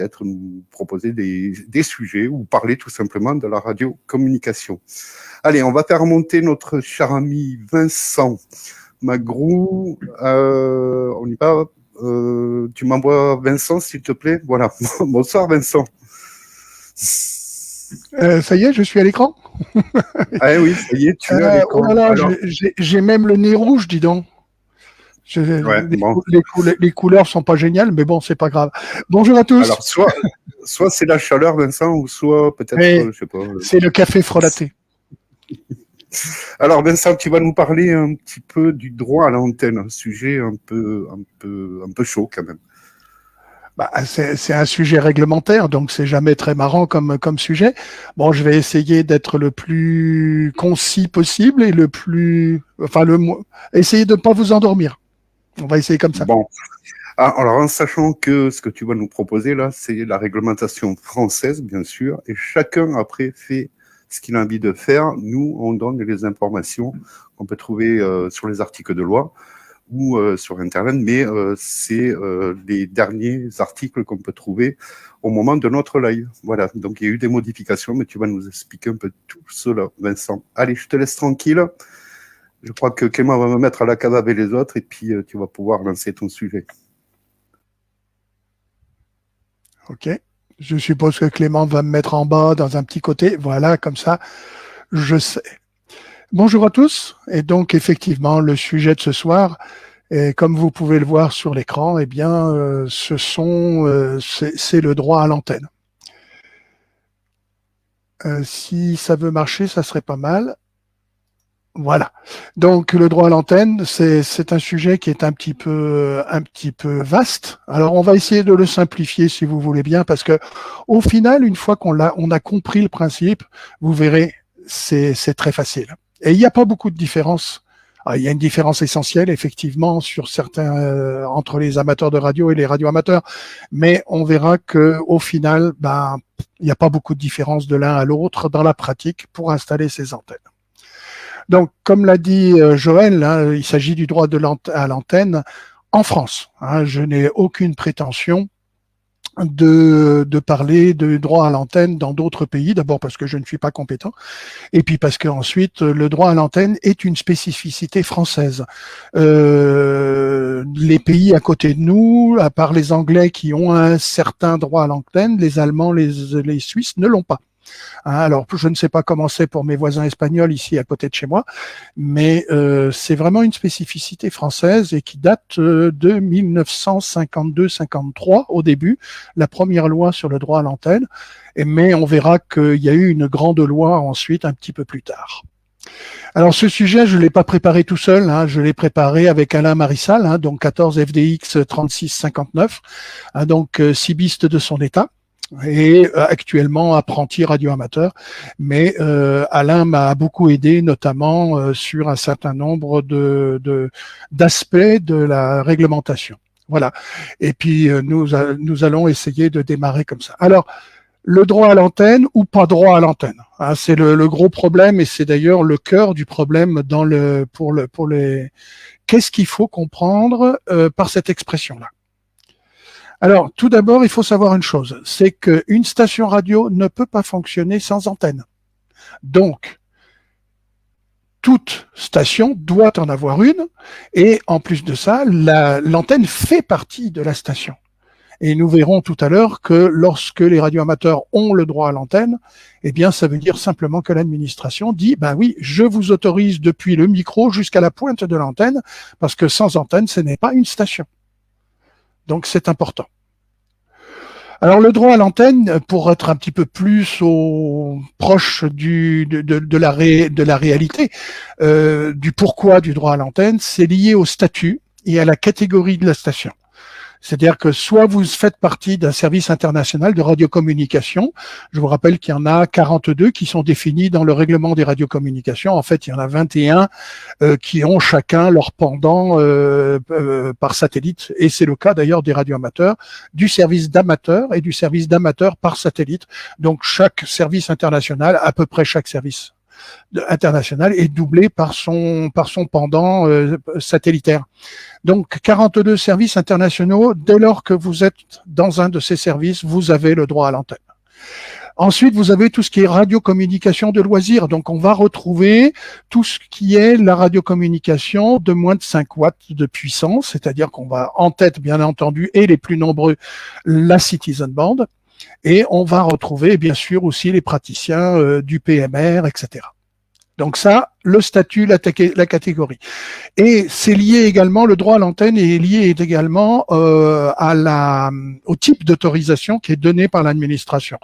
peut-être nous proposer des sujets ou parler tout simplement de la radiocommunication. Allez, on va faire monter notre cher ami Vincent Magrou. On y va. Tu m'envoies Vincent, s'il te plaît. Voilà. Bonsoir, Vincent. Ça y est, je suis à l'écran. Ah oui, ça y est, tu es à l'écran. Oh là là, alors... j'ai même le nez rouge, dis donc. Ouais, les couleurs sont pas géniales, mais bon, c'est pas grave. Bonjour à tous. Alors, soit c'est la chaleur, Vincent, ou soit peut-être, je sais pas. C'est le café frelaté. Alors, Vincent, tu vas nous parler un petit peu du droit à l'antenne, un sujet un peu chaud quand même. Bah, c'est un sujet réglementaire, donc c'est jamais très marrant comme sujet. Bon, je vais essayer d'être le plus concis possible et essayer de ne pas vous endormir. On va essayer comme ça. Bon. Alors, en sachant que ce que tu vas nous proposer là, c'est la réglementation française, bien sûr, et chacun après fait ce qu'il a envie de faire. Nous, on donne les informations qu'on peut trouver sur les articles de loi ou sur Internet, mais c'est les derniers articles qu'on peut trouver au moment de notre live. Voilà, donc il y a eu des modifications, mais tu vas nous expliquer un peu tout cela, Vincent. Allez, je te laisse tranquille. Je crois que Clément va me mettre à la cave avec les autres et puis tu vas pouvoir lancer ton sujet. Ok. Je suppose que Clément va me mettre en bas dans un petit côté. Voilà, comme ça, je sais. Bonjour à tous. Et donc, effectivement, le sujet de ce soir, et comme vous pouvez le voir sur l'écran, eh bien, c'est le droit à l'antenne. Si ça veut marcher, ça serait pas mal. Voilà. Donc le droit à l'antenne, c'est un sujet qui est un petit peu vaste. Alors on va essayer de le simplifier si vous voulez bien, parce que au final, une fois on a compris le principe, vous verrez, c'est très facile. Et il n'y a pas beaucoup de différence. Il y a une différence essentielle, effectivement, sur certains entre les amateurs de radio et les radioamateurs, mais on verra que au final, il n'y a pas beaucoup de différence de l'un à l'autre dans la pratique pour installer ces antennes. Donc, comme l'a dit Joël, hein, il s'agit du droit à l'antenne en France. Hein, je n'ai aucune prétention de parler de droit à l'antenne dans d'autres pays, d'abord parce que je ne suis pas compétent, et puis parce que ensuite le droit à l'antenne est une spécificité française. Les pays à côté de nous, à part les Anglais qui ont un certain droit à l'antenne, les Allemands, les Suisses ne l'ont pas. Alors, je ne sais pas comment c'est pour mes voisins espagnols ici à côté de chez moi, mais c'est vraiment une spécificité française et qui date de 1952-53 au début, la première loi sur le droit à l'antenne, mais on verra qu'il y a eu une grande loi ensuite un petit peu plus tard. Alors ce sujet, je ne l'ai pas préparé tout seul, hein, je l'ai préparé avec Alain Marissal, hein, donc 14 FDX 3659, hein, donc cibiste de son état. Et actuellement apprenti radioamateur, mais Alain m'a beaucoup aidé, notamment sur un certain nombre d'aspects de la réglementation. Voilà. Et puis nous allons essayer de démarrer comme ça. Alors, le droit à l'antenne ou pas droit à l'antenne, hein, c'est le gros problème et c'est d'ailleurs le cœur du problème pour les. Qu'est-ce qu'il faut comprendre par cette expression-là? Alors, tout d'abord, il faut savoir une chose, c'est qu'une station radio ne peut pas fonctionner sans antenne. Donc, toute station doit en avoir une, et en plus de ça, l'antenne fait partie de la station. Et nous verrons tout à l'heure que lorsque les radioamateurs ont le droit à l'antenne, eh bien, ça veut dire simplement que l'administration dit, ben oui, je vous autorise depuis le micro jusqu'à la pointe de l'antenne, parce que sans antenne, ce n'est pas une station. Donc, c'est important. Alors, le droit à l'antenne, pour être un petit peu plus proche de la réalité, du pourquoi du droit à l'antenne, c'est lié au statut et à la catégorie de la station. C'est-à-dire que soit vous faites partie d'un service international de radiocommunication, je vous rappelle qu'il y en a 42 qui sont définis dans le règlement des radiocommunications. En fait, il y en a 21 qui ont chacun leur pendant par satellite, et c'est le cas d'ailleurs des radioamateurs, du service d'amateurs et du service d'amateurs par satellite. Donc chaque service international, à peu près chaque service international est doublé par son pendant satellitaire. Donc 42 services internationaux, dès lors que vous êtes dans un de ces services, vous avez le droit à l'antenne. Ensuite, vous avez tout ce qui est radiocommunication de loisirs. Donc, on va retrouver tout ce qui est la radiocommunication de moins de 5 watts de puissance, c'est-à-dire qu'on va en tête, bien entendu, et les plus nombreux, la Citizen Band. Et on va retrouver, bien sûr, aussi les praticiens du PMR, etc. Donc ça, le statut, la catégorie. Et c'est lié également, le droit à l'antenne est lié également au type d'autorisation qui est donné par l'administration.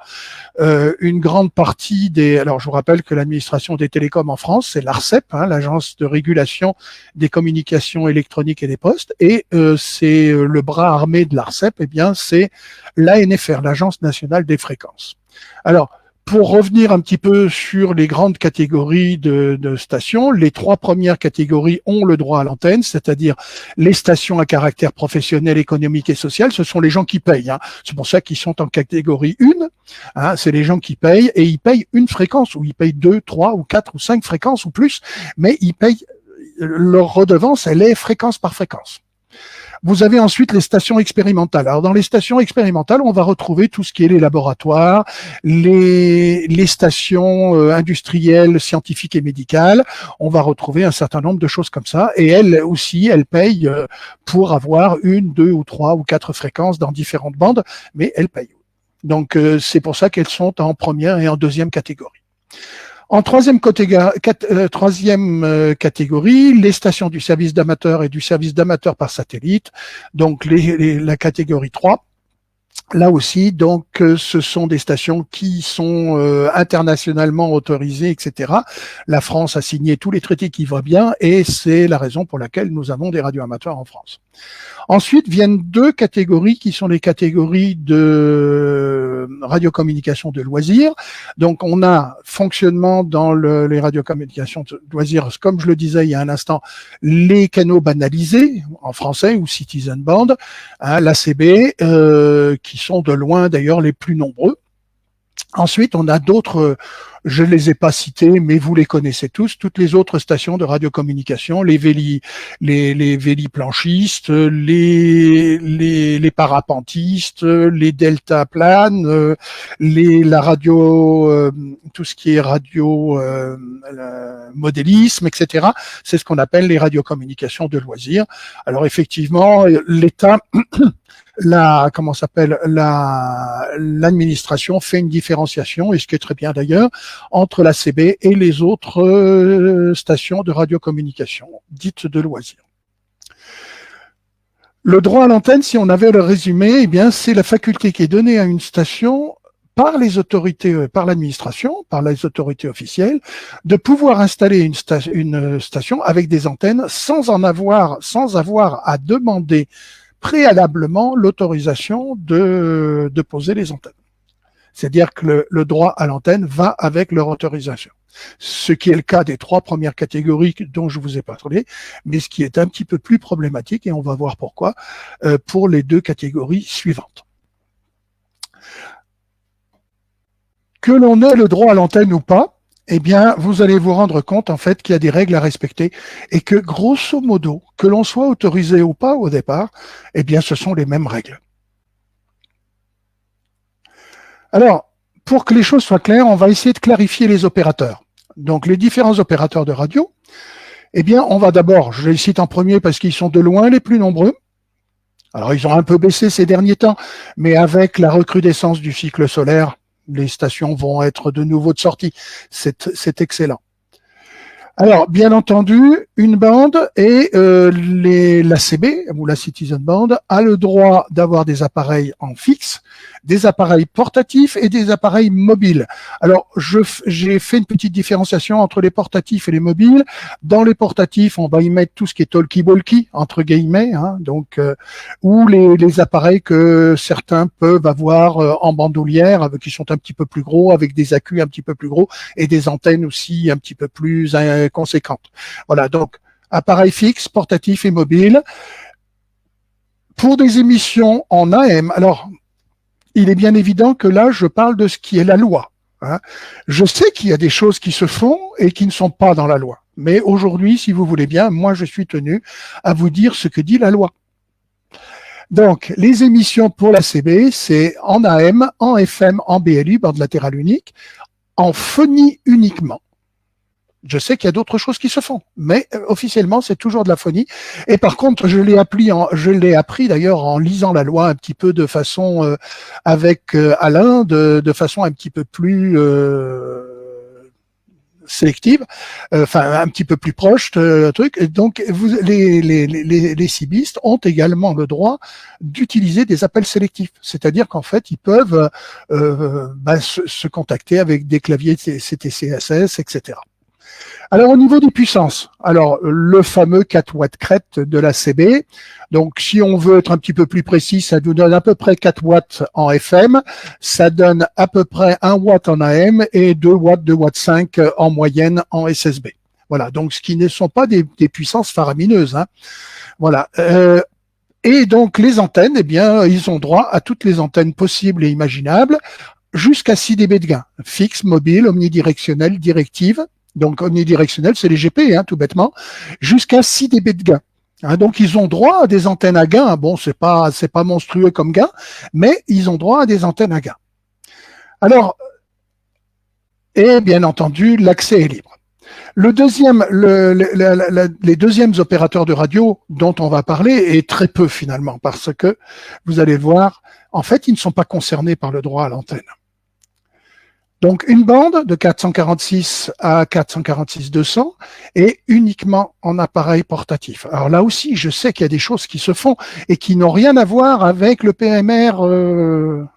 Une grande partie alors je vous rappelle que l'administration des télécoms en France, c'est l'ARCEP, l'Agence de régulation des communications électroniques et des postes, et c'est le bras armé de l'ARCEP, eh bien c'est l'ANFR, l'Agence nationale des fréquences. Alors, pour revenir un petit peu sur les grandes catégories de stations, les 3 premières catégories ont le droit à l'antenne, c'est-à-dire les stations à caractère professionnel, économique et social, ce sont les gens qui payent. C'est pour ça qu'ils sont en catégorie 1, c'est les gens qui payent, et ils payent une fréquence, ou ils payent 2, 3 ou 4 ou 5 fréquences ou plus, mais ils payent, leur redevance, elle est fréquence par fréquence. Vous avez ensuite les stations expérimentales. Alors, dans les stations expérimentales, on va retrouver tout ce qui est les laboratoires, les stations industrielles, scientifiques et médicales. On va retrouver un certain nombre de choses comme ça. Et elles aussi, elles payent pour avoir 1, 2 ou 3 ou 4 fréquences dans différentes bandes, mais elles payent. Donc, c'est pour ça qu'elles sont en première et en deuxième catégorie. En troisième catégorie, les stations du service d'amateur et du service d'amateur par satellite, donc la catégorie 3. Là aussi, donc, ce sont des stations qui sont internationalement autorisées, etc. La France a signé tous les traités qui vont bien, et c'est la raison pour laquelle nous avons des radioamateurs en France. Ensuite viennent 2 catégories qui sont les catégories de radiocommunication de loisirs. Donc, on a fonctionnement dans les radiocommunications de loisirs, comme je le disais il y a un instant, les canaux banalisés, en français, ou Citizen Band, l'ACB, qui sont de loin d'ailleurs les plus nombreux. Ensuite, on a d'autres, je ne les ai pas cités, mais vous les connaissez tous, toutes les autres stations de radiocommunication, les véliplanchistes, les parapentistes, les deltaplanes, la radio, tout ce qui est radio modélisme, etc. C'est ce qu'on appelle les radiocommunications de loisirs. Alors effectivement, l'État l'administration fait une différenciation, et ce qui est très bien d'ailleurs, entre l'ACB et les autres stations de radiocommunication dites de loisirs. Le droit à l'antenne, si on avait le résumé, eh bien, c'est la faculté qui est donnée à une station par les autorités, par l'administration, par les autorités officielles, de pouvoir installer une station avec des antennes sans avoir à demander préalablement l'autorisation de poser les antennes. C'est-à-dire que le droit à l'antenne va avec leur autorisation. Ce qui est le cas des 3 premières catégories dont je vous ai parlé, mais ce qui est un petit peu plus problématique, et on va voir pourquoi, pour les 2 catégories suivantes. Que l'on ait le droit à l'antenne ou pas, eh bien, vous allez vous rendre compte, en fait, qu'il y a des règles à respecter, et que, grosso modo, que l'on soit autorisé ou pas au départ, eh bien, ce sont les mêmes règles. Alors, pour que les choses soient claires, on va essayer de clarifier les opérateurs. Donc, les différents opérateurs de radio, eh bien, on va d'abord, je les cite en premier parce qu'ils sont de loin les plus nombreux. Alors, ils ont un peu baissé ces derniers temps, mais avec la recrudescence du cycle solaire, les stations vont être de nouveau de sortie. C'est excellent. Alors, bien entendu, une bande et l'ACB, ou la Citizen Band, a le droit d'avoir des appareils en fixe, des appareils portatifs et des appareils mobiles. Alors, j'ai fait une petite différenciation entre les portatifs et les mobiles. Dans les portatifs, on va y mettre tout ce qui est talkie-walkie, entre guillemets, donc ou les appareils que certains peuvent avoir en bandoulière, qui sont un petit peu plus gros, avec des accus un petit peu plus gros et des antennes aussi un petit peu plus conséquentes. Voilà, donc appareil fixe, portatif et mobile. Pour des émissions en AM, alors il est bien évident que là, je parle de ce qui est la loi. Hein. Je sais qu'il y a des choses qui se font et qui ne sont pas dans la loi. Mais aujourd'hui, si vous voulez bien, moi, je suis tenu à vous dire ce que dit la loi. Donc, les émissions pour la CB, c'est en AM, en FM, en BLU, bande latérale unique, en phonie uniquement. Je sais qu'il y a d'autres choses qui se font, mais officiellement, c'est toujours de la phonie. Et par contre, je l'ai appris d'ailleurs en lisant la loi un petit peu de façon avec Alain, de façon un petit peu plus sélective, enfin un petit peu plus proche de truc. Et donc, les cibistes ont également le droit d'utiliser des appels sélectifs, c'est-à-dire qu'en fait, ils peuvent se contacter avec des claviers CTCSS, etc. Alors au niveau des puissances, alors le fameux 4 watts crête de la CB, donc si on veut être un petit peu plus précis, ça nous donne à peu près 4 watts en FM, ça donne à peu près 1 watt en AM et 2 watts, 2 watts 5 en moyenne en SSB. Voilà, donc ce qui ne sont pas des puissances faramineuses. Hein. Voilà. Et donc les antennes, eh bien, ils ont droit à toutes les antennes possibles et imaginables, jusqu'à 6 dB de gain, fixe, mobile, omnidirectionnel, directive. Donc omnidirectionnel, c'est les GP, hein, tout bêtement, jusqu'à 6 dB de gain. Hein, donc ils ont droit à des antennes à gain. Bon, c'est pas monstrueux comme gain, mais ils ont droit à des antennes à gain. Alors, et bien entendu, l'accès est libre. Les deuxièmes opérateurs de radio dont on va parler est très peu finalement, parce que vous allez voir, en fait, ils ne sont pas concernés par le droit à l'antenne. Donc, une bande de 446 à 446-200 est uniquement en appareil portatif. Alors là aussi, je sais qu'il y a des choses qui se font et qui n'ont rien à voir avec le PMR.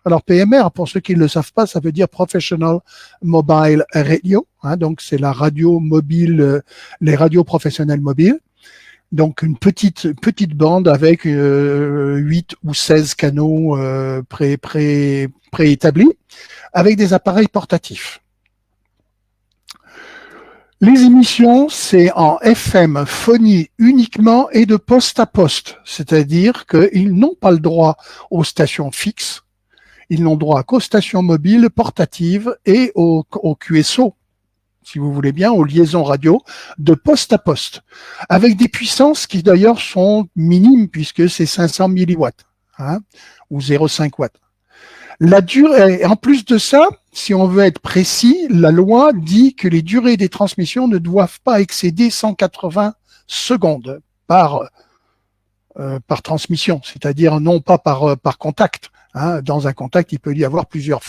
Alors, PMR, pour ceux qui ne le savent pas, ça veut dire Professional Mobile Radio. Hein, donc, c'est la radio mobile, les radios professionnelles mobiles. Donc, une petite bande avec 8 ou 16 canaux préétablis, avec des appareils portatifs. Les émissions, c'est en FM, phonie uniquement et de poste à poste, c'est-à-dire qu'ils n'ont pas le droit aux stations fixes, ils n'ont droit qu'aux stations mobiles, portatives et au QSO, si vous voulez bien, aux liaisons radio de poste à poste, avec des puissances qui d'ailleurs sont minimes puisque c'est 500 milliwatts, hein, ou 0,5 watts. La durée, en plus de ça, si on veut être précis, la loi dit que les durées des transmissions ne doivent pas excéder 180 secondes par transmission, c'est-à-dire non pas par contact. Hein. Dans un contact, il peut y avoir plusieurs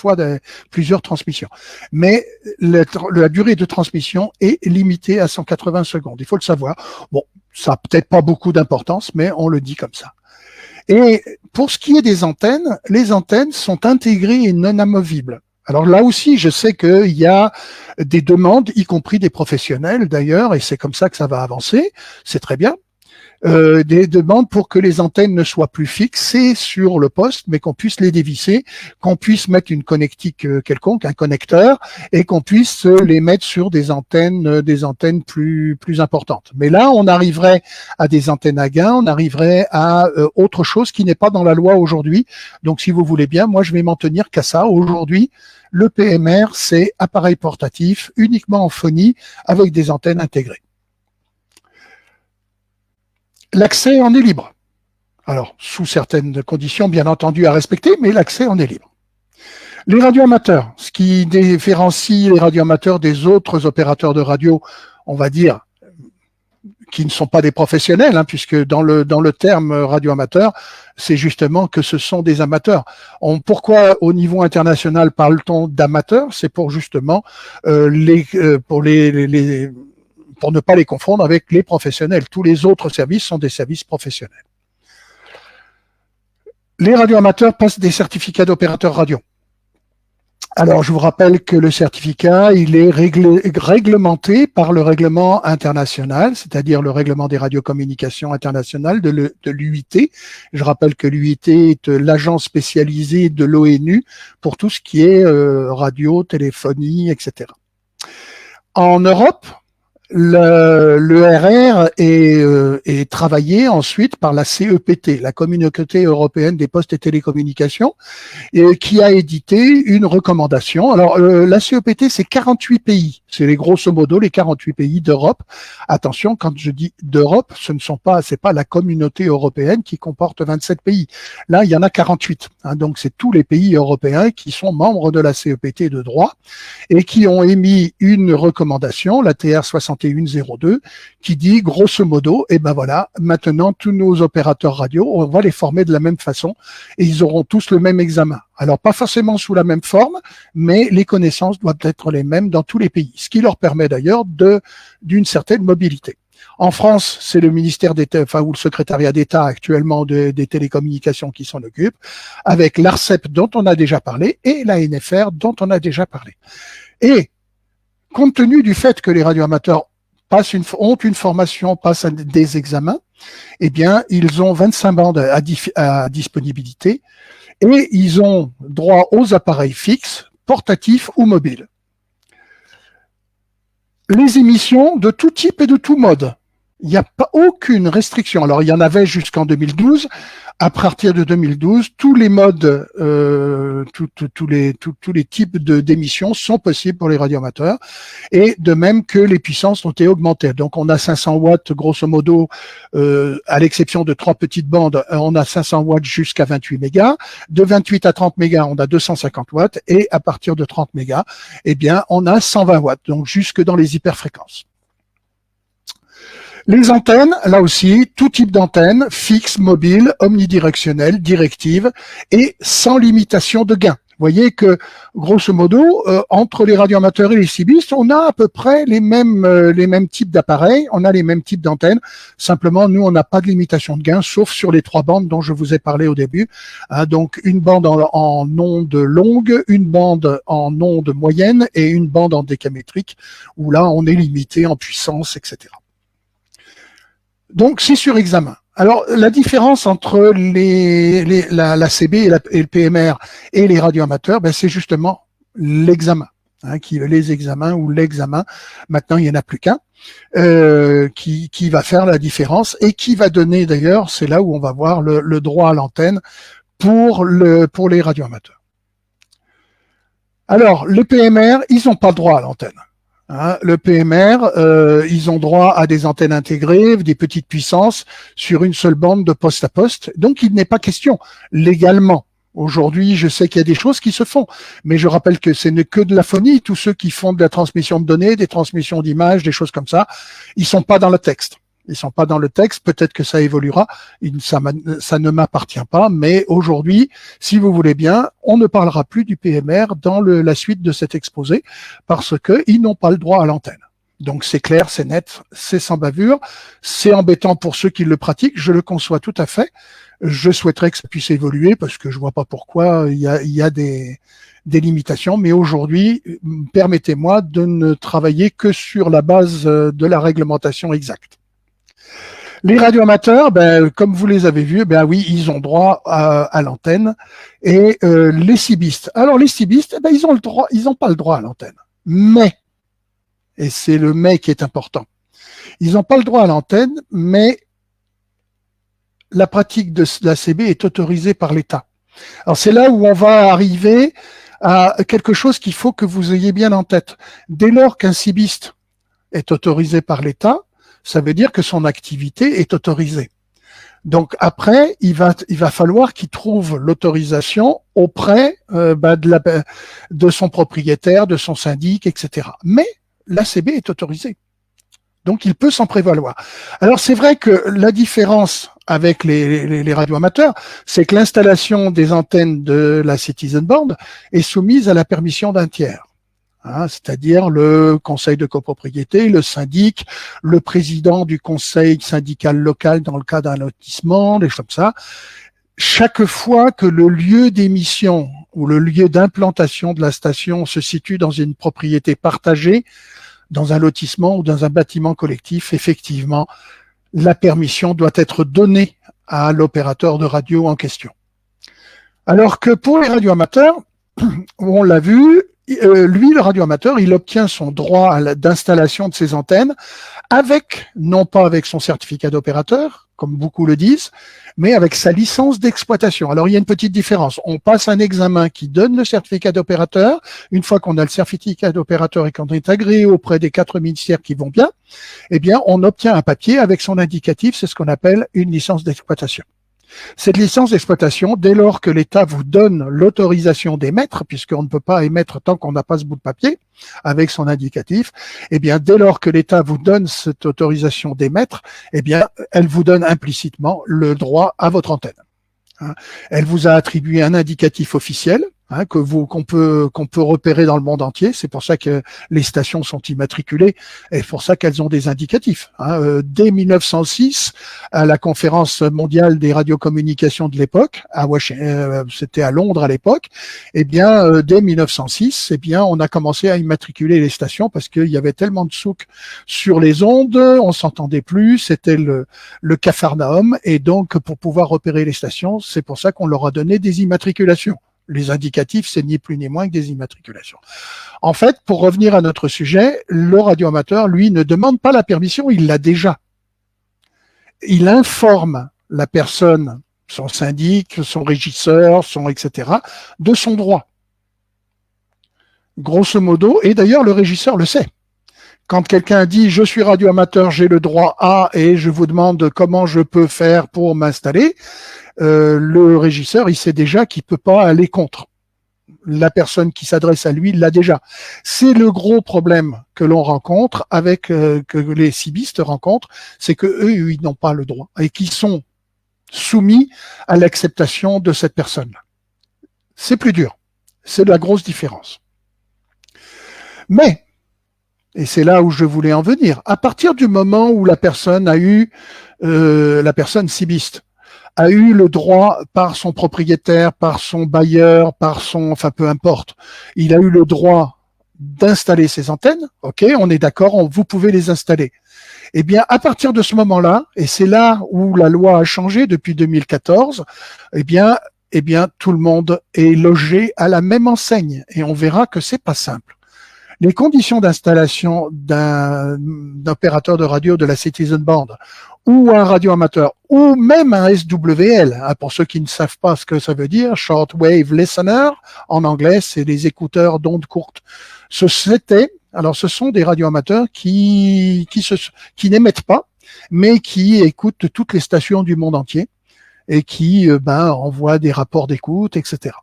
transmissions. Mais la durée de transmission est limitée à 180 secondes. Il faut le savoir. Bon, ça n'a peut-être pas beaucoup d'importance, mais on le dit comme ça. Et pour ce qui est des antennes, les antennes sont intégrées et non amovibles. Alors là aussi, je sais qu'il y a des demandes, y compris des professionnels d'ailleurs, et c'est comme ça que ça va avancer, c'est très bien. Des demandes pour que les antennes ne soient plus fixées sur le poste, mais qu'on puisse les dévisser, qu'on puisse mettre une connectique quelconque, un connecteur, et qu'on puisse les mettre sur des antennes plus importantes. Mais là, on arriverait à des antennes à gain, on arriverait à autre chose qui n'est pas dans la loi aujourd'hui. Donc, si vous voulez bien, moi, je vais m'en tenir qu'à ça. Aujourd'hui, le PMR, c'est appareil portatif, uniquement en phonie, avec des antennes intégrées. L'accès en est libre. Alors, sous certaines conditions, bien entendu, à respecter, mais l'accès en est libre. Les radioamateurs, ce qui différencie les radioamateurs des autres opérateurs de radio, on va dire, qui ne sont pas des professionnels, hein, puisque dans le terme radioamateur, c'est justement que ce sont des amateurs. Pourquoi au niveau international parle-t-on d'amateurs? C'est pour justement pour ne pas les confondre avec les professionnels. Tous les autres services sont des services professionnels. Les radioamateurs passent des certificats d'opérateur radio. Alors, je vous rappelle que le certificat, il est réglementé par le règlement international, c'est-à-dire le règlement des radiocommunications internationales de l'UIT. Je rappelle que l'UIT est l'agence spécialisée de l'ONU pour tout ce qui est radio, téléphonie, etc. En Europe, Le RR est travaillé ensuite par la CEPT, la Communauté européenne des postes et télécommunications, et qui a édité une recommandation. Alors, la CEPT, c'est 48 pays. C'est grosso modo les 48 pays d'Europe. Attention, quand je dis d'Europe, c'est pas la Communauté européenne qui comporte 27 pays. Là, il y en a 48. Hein, donc, c'est tous les pays européens qui sont membres de la CEPT de droit et qui ont émis une recommandation, la TR 6102, qui dit grosso modo, eh ben voilà, maintenant tous nos opérateurs radio, on va les former de la même façon et ils auront tous le même examen. Alors pas forcément sous la même forme, mais les connaissances doivent être les mêmes dans tous les pays, ce qui leur permet d'ailleurs d'une certaine mobilité. En France, c'est le ministère d'État, ou le secrétariat d'État actuellement des télécommunications qui s'en occupe, avec l'ARCEP dont on a déjà parlé et la NFR dont on a déjà parlé. Et compte tenu du fait que les radioamateurs ont une formation, passent des examens, eh bien, ils ont 25 bandes à disponibilité et ils ont droit aux appareils fixes, portatifs ou mobiles. Les émissions de tout type et de tout mode. Il n'y a pas aucune restriction. Alors, il y en avait jusqu'en 2012. À partir de 2012, tous les modes, tous les types d'émissions sont possibles pour les radioamateurs, et de même que les puissances ont été augmentées. Donc, on a 500 watts, grosso modo, à l'exception de 3 petites bandes, on a 500 watts jusqu'à 28 mégas. De 28 à 30 mégas, on a 250 watts, et à partir de 30 mégas, eh bien, on a 120 watts, donc jusque dans les hyperfréquences. Les antennes, là aussi, tout type d'antennes, fixes, mobiles, omnidirectionnelles, directives et sans limitation de gain. Vous voyez que, grosso modo, entre les radioamateurs et les cibistes, on a à peu près les mêmes types d'appareils, on a les mêmes types d'antennes. Simplement, nous, on n'a pas de limitation de gain, sauf sur les 3 bandes dont je vous ai parlé au début. Donc, une bande en onde longue, une bande en onde moyenne et une bande en décamétrique, où là, on est limité en puissance, etc. Donc, c'est sur examen. Alors, la différence entre la CB et le PMR et les radioamateurs, ben, c'est justement l'examen. Les examens ou l'examen, maintenant il n'y en a plus qu'un, qui va faire la différence et qui va donner d'ailleurs, c'est là où on va voir le droit à l'antenne pour les radioamateurs. Alors, le PMR, ils n'ont pas droit à l'antenne. Le PMR, ils ont droit à des antennes intégrées, des petites puissances sur une seule bande de poste à poste. Donc, il n'est pas question légalement. Aujourd'hui, je sais qu'il y a des choses qui se font, mais je rappelle que ce n'est que de la phonie. Tous ceux qui font de la transmission de données, des transmissions d'images, des choses comme ça, ils sont pas dans le texte. Ils sont pas dans le texte. Peut-être que ça évoluera. Ça ne m'appartient pas. Mais aujourd'hui, si vous voulez bien, on ne parlera plus du PMR dans la suite de cet exposé parce que ils n'ont pas le droit à l'antenne. Donc c'est clair, c'est net, c'est sans bavure. C'est embêtant pour ceux qui le pratiquent. Je le conçois tout à fait. Je souhaiterais que ça puisse évoluer parce que je vois pas pourquoi il y a des limitations. Mais aujourd'hui, permettez-moi de ne travailler que sur la base de la réglementation exacte. Les radioamateurs, ben, comme vous les avez vus, ben oui, ils ont droit à l'antenne. Et les cibistes. Alors les cibistes, ben, ils ont le droit, ils n'ont pas le droit à l'antenne. Mais, et c'est le mais qui est important, ils n'ont pas le droit à l'antenne, mais la pratique de la CB est autorisée par l'État. Alors c'est là où on va arriver à quelque chose qu'il faut que vous ayez bien en tête. Dès lors qu'un cibiste est autorisé par l'État, ça veut dire que son activité est autorisée. Donc après, il va falloir qu'il trouve l'autorisation auprès de son propriétaire, de son syndic, etc. Mais l'ACB est autorisée. Donc il peut s'en prévaloir. Alors c'est vrai que la différence avec les radioamateurs, c'est que l'installation des antennes de la Citizen Band est soumise à la permission d'un tiers. C'est-à-dire le conseil de copropriété, le syndic, le président du conseil syndical local dans le cas d'un lotissement, des choses comme ça. Chaque fois que le lieu d'émission ou le lieu d'implantation de la station se situe dans une propriété partagée, dans un lotissement ou dans un bâtiment collectif, effectivement, la permission doit être donnée à l'opérateur de radio en question. Alors que pour les radioamateurs, on l'a vu, lui, le radioamateur, il obtient son droit d'installation de ses antennes avec, non pas avec son certificat d'opérateur, comme beaucoup le disent, mais avec sa licence d'exploitation. Alors, il y a une petite différence. On passe un examen qui donne le certificat d'opérateur. Une fois qu'on a le certificat d'opérateur et qu'on est agréé auprès des 4 ministères qui vont bien, eh bien, on obtient un papier avec son indicatif. C'est ce qu'on appelle une licence d'exploitation. Cette licence d'exploitation, dès lors que l'État vous donne l'autorisation d'émettre, puisqu'on ne peut pas émettre tant qu'on n'a pas ce bout de papier avec son indicatif, eh bien, dès lors que l'État vous donne cette autorisation d'émettre, eh bien, elle vous donne implicitement le droit à votre antenne. Elle vous a attribué un indicatif officiel, qu'on peut repérer dans le monde entier. C'est pour ça que les stations sont immatriculées et pour ça qu'elles ont des indicatifs. Dès 1906, à la conférence mondiale des radiocommunications de l'époque, c'était à Londres à l'époque, eh bien, dès 1906, eh bien, on a commencé à immatriculer les stations parce qu'il y avait tellement de souk sur les ondes, on s'entendait plus, c'était le capharnaüm, et donc pour pouvoir repérer les stations, c'est pour ça qu'on leur a donné des immatriculations. Les indicatifs, c'est ni plus ni moins que des immatriculations. En fait, pour revenir à notre sujet, le radioamateur, lui, ne demande pas la permission, il l'a déjà. Il informe la personne, son syndic, son régisseur, son etc., de son droit. Grosso modo, et d'ailleurs, le régisseur le sait. Quand quelqu'un dit « je suis radioamateur, j'ai le droit à et je vous demande comment je peux faire pour m'installer », le régisseur, il sait déjà qu'il peut pas aller contre. La personne qui s'adresse à lui l'a déjà. C'est le gros problème que l'on rencontre avec que les cibistes rencontrent, c'est que eux, ils n'ont pas le droit et qu'ils sont soumis à l'acceptation de cette personne-là. C'est plus dur. C'est la grosse différence. Mais, et c'est là où je voulais en venir, à partir du moment où la personne a eu, la personne cibiste, a eu le droit par son propriétaire, par son bailleur, enfin peu importe, il a eu le droit d'installer ses antennes, ok, on est d'accord, vous pouvez les installer. Eh bien, à partir de ce moment-là, et c'est là où la loi a changé depuis 2014, eh bien, tout le monde est logé à la même enseigne, et on verra que c'est pas simple. Les conditions d'installation d'un opérateur de radio de la Citizen Band ou un radioamateur ou même un SWL, pour ceux qui ne savent pas ce que ça veut dire, Short Wave Listener, en anglais, c'est des écouteurs d'ondes courtes. Ce sont des radioamateurs qui n'émettent pas, mais qui écoutent toutes les stations du monde entier et qui envoient des rapports d'écoute, etc.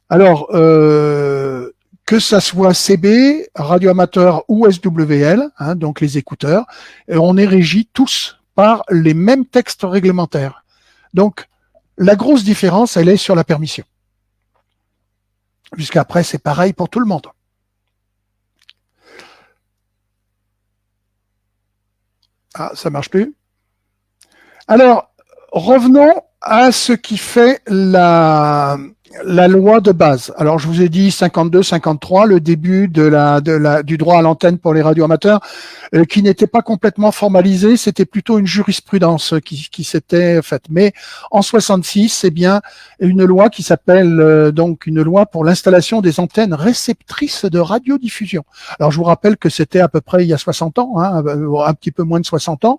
Alors, que ça soit CB, radioamateur ou SWL, donc les écouteurs, on est régis tous par les mêmes textes réglementaires. Donc, la grosse différence, elle est sur la permission. Puisqu'après, c'est pareil pour tout le monde. Ah, ça marche plus. Alors, revenons à ce qui fait la loi de base. Alors, je vous ai dit 52-53, le début du droit à l'antenne pour les radioamateurs, qui n'était pas complètement formalisé, c'était plutôt une jurisprudence qui s'était faite. Mais en 66, c'est bien une loi qui s'appelle donc une loi pour l'installation des antennes réceptrices de radiodiffusion. Alors, je vous rappelle que c'était à peu près il y a 60 ans, un petit peu moins de 60 ans.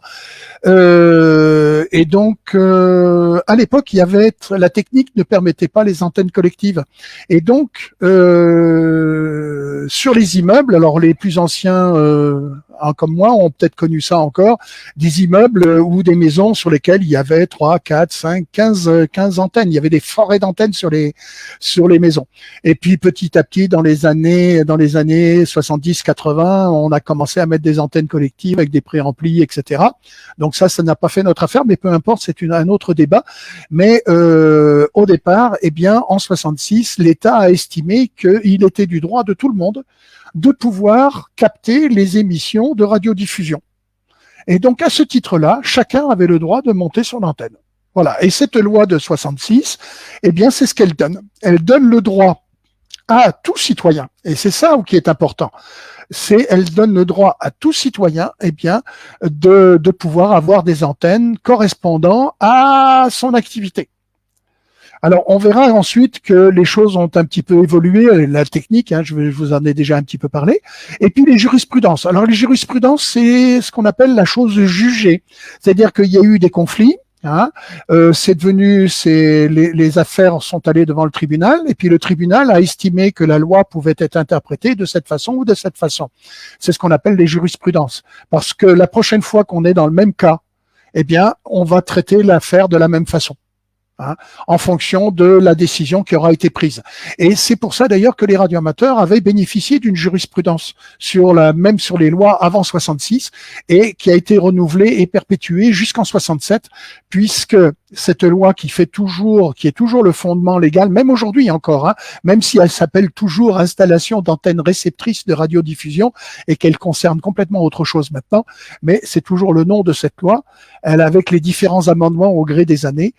Et donc, à l'époque, la technique ne permettait pas les antennes collectives. Et donc, sur les immeubles, alors les plus anciens comme moi ont peut-être connu ça encore, des immeubles ou des maisons sur lesquelles il y avait 3, 4, 5, 15 antennes. Il y avait des forêts d'antennes sur les maisons. Et puis petit à petit, dans les années 70-80, on a commencé à mettre des antennes collectives avec des préamplis, etc. Donc ça n'a pas fait notre affaire, mais peu importe, c'est un autre débat. Mais au départ, eh bien, en 66, l'État a estimé qu'il était du droit de tout le monde de pouvoir capter les émissions de radiodiffusion. Et donc, à ce titre-là, chacun avait le droit de monter son antenne. Voilà. Et cette loi de 66, eh bien, c'est ce qu'elle donne. Elle donne le droit à tout citoyen. Et c'est ça qui est important. Elle donne le droit à tout citoyen, eh bien, de pouvoir avoir des antennes correspondant à son activité. Alors, on verra ensuite que les choses ont un petit peu évolué, la technique, je vous en ai déjà un petit peu parlé, et puis les jurisprudences. Alors, les jurisprudences, c'est ce qu'on appelle la chose jugée, c'est-à-dire qu'il y a eu des conflits, c'est devenu, les affaires sont allées devant le tribunal, et puis le tribunal a estimé que la loi pouvait être interprétée de cette façon ou de cette façon. C'est ce qu'on appelle les jurisprudences, parce que la prochaine fois qu'on est dans le même cas, eh bien, on va traiter l'affaire de la même façon. En fonction de la décision qui aura été prise. Et c'est pour ça d'ailleurs que les radioamateurs avaient bénéficié d'une jurisprudence même sur les lois avant 66 et qui a été renouvelée et perpétuée jusqu'en 67, puisque cette loi qui est toujours le fondement légal, même aujourd'hui encore, même si elle s'appelle toujours installation d'antennes réceptrices de radiodiffusion et qu'elle concerne complètement autre chose maintenant, mais c'est toujours le nom de cette loi. Elle, avec les différents amendements au gré des années,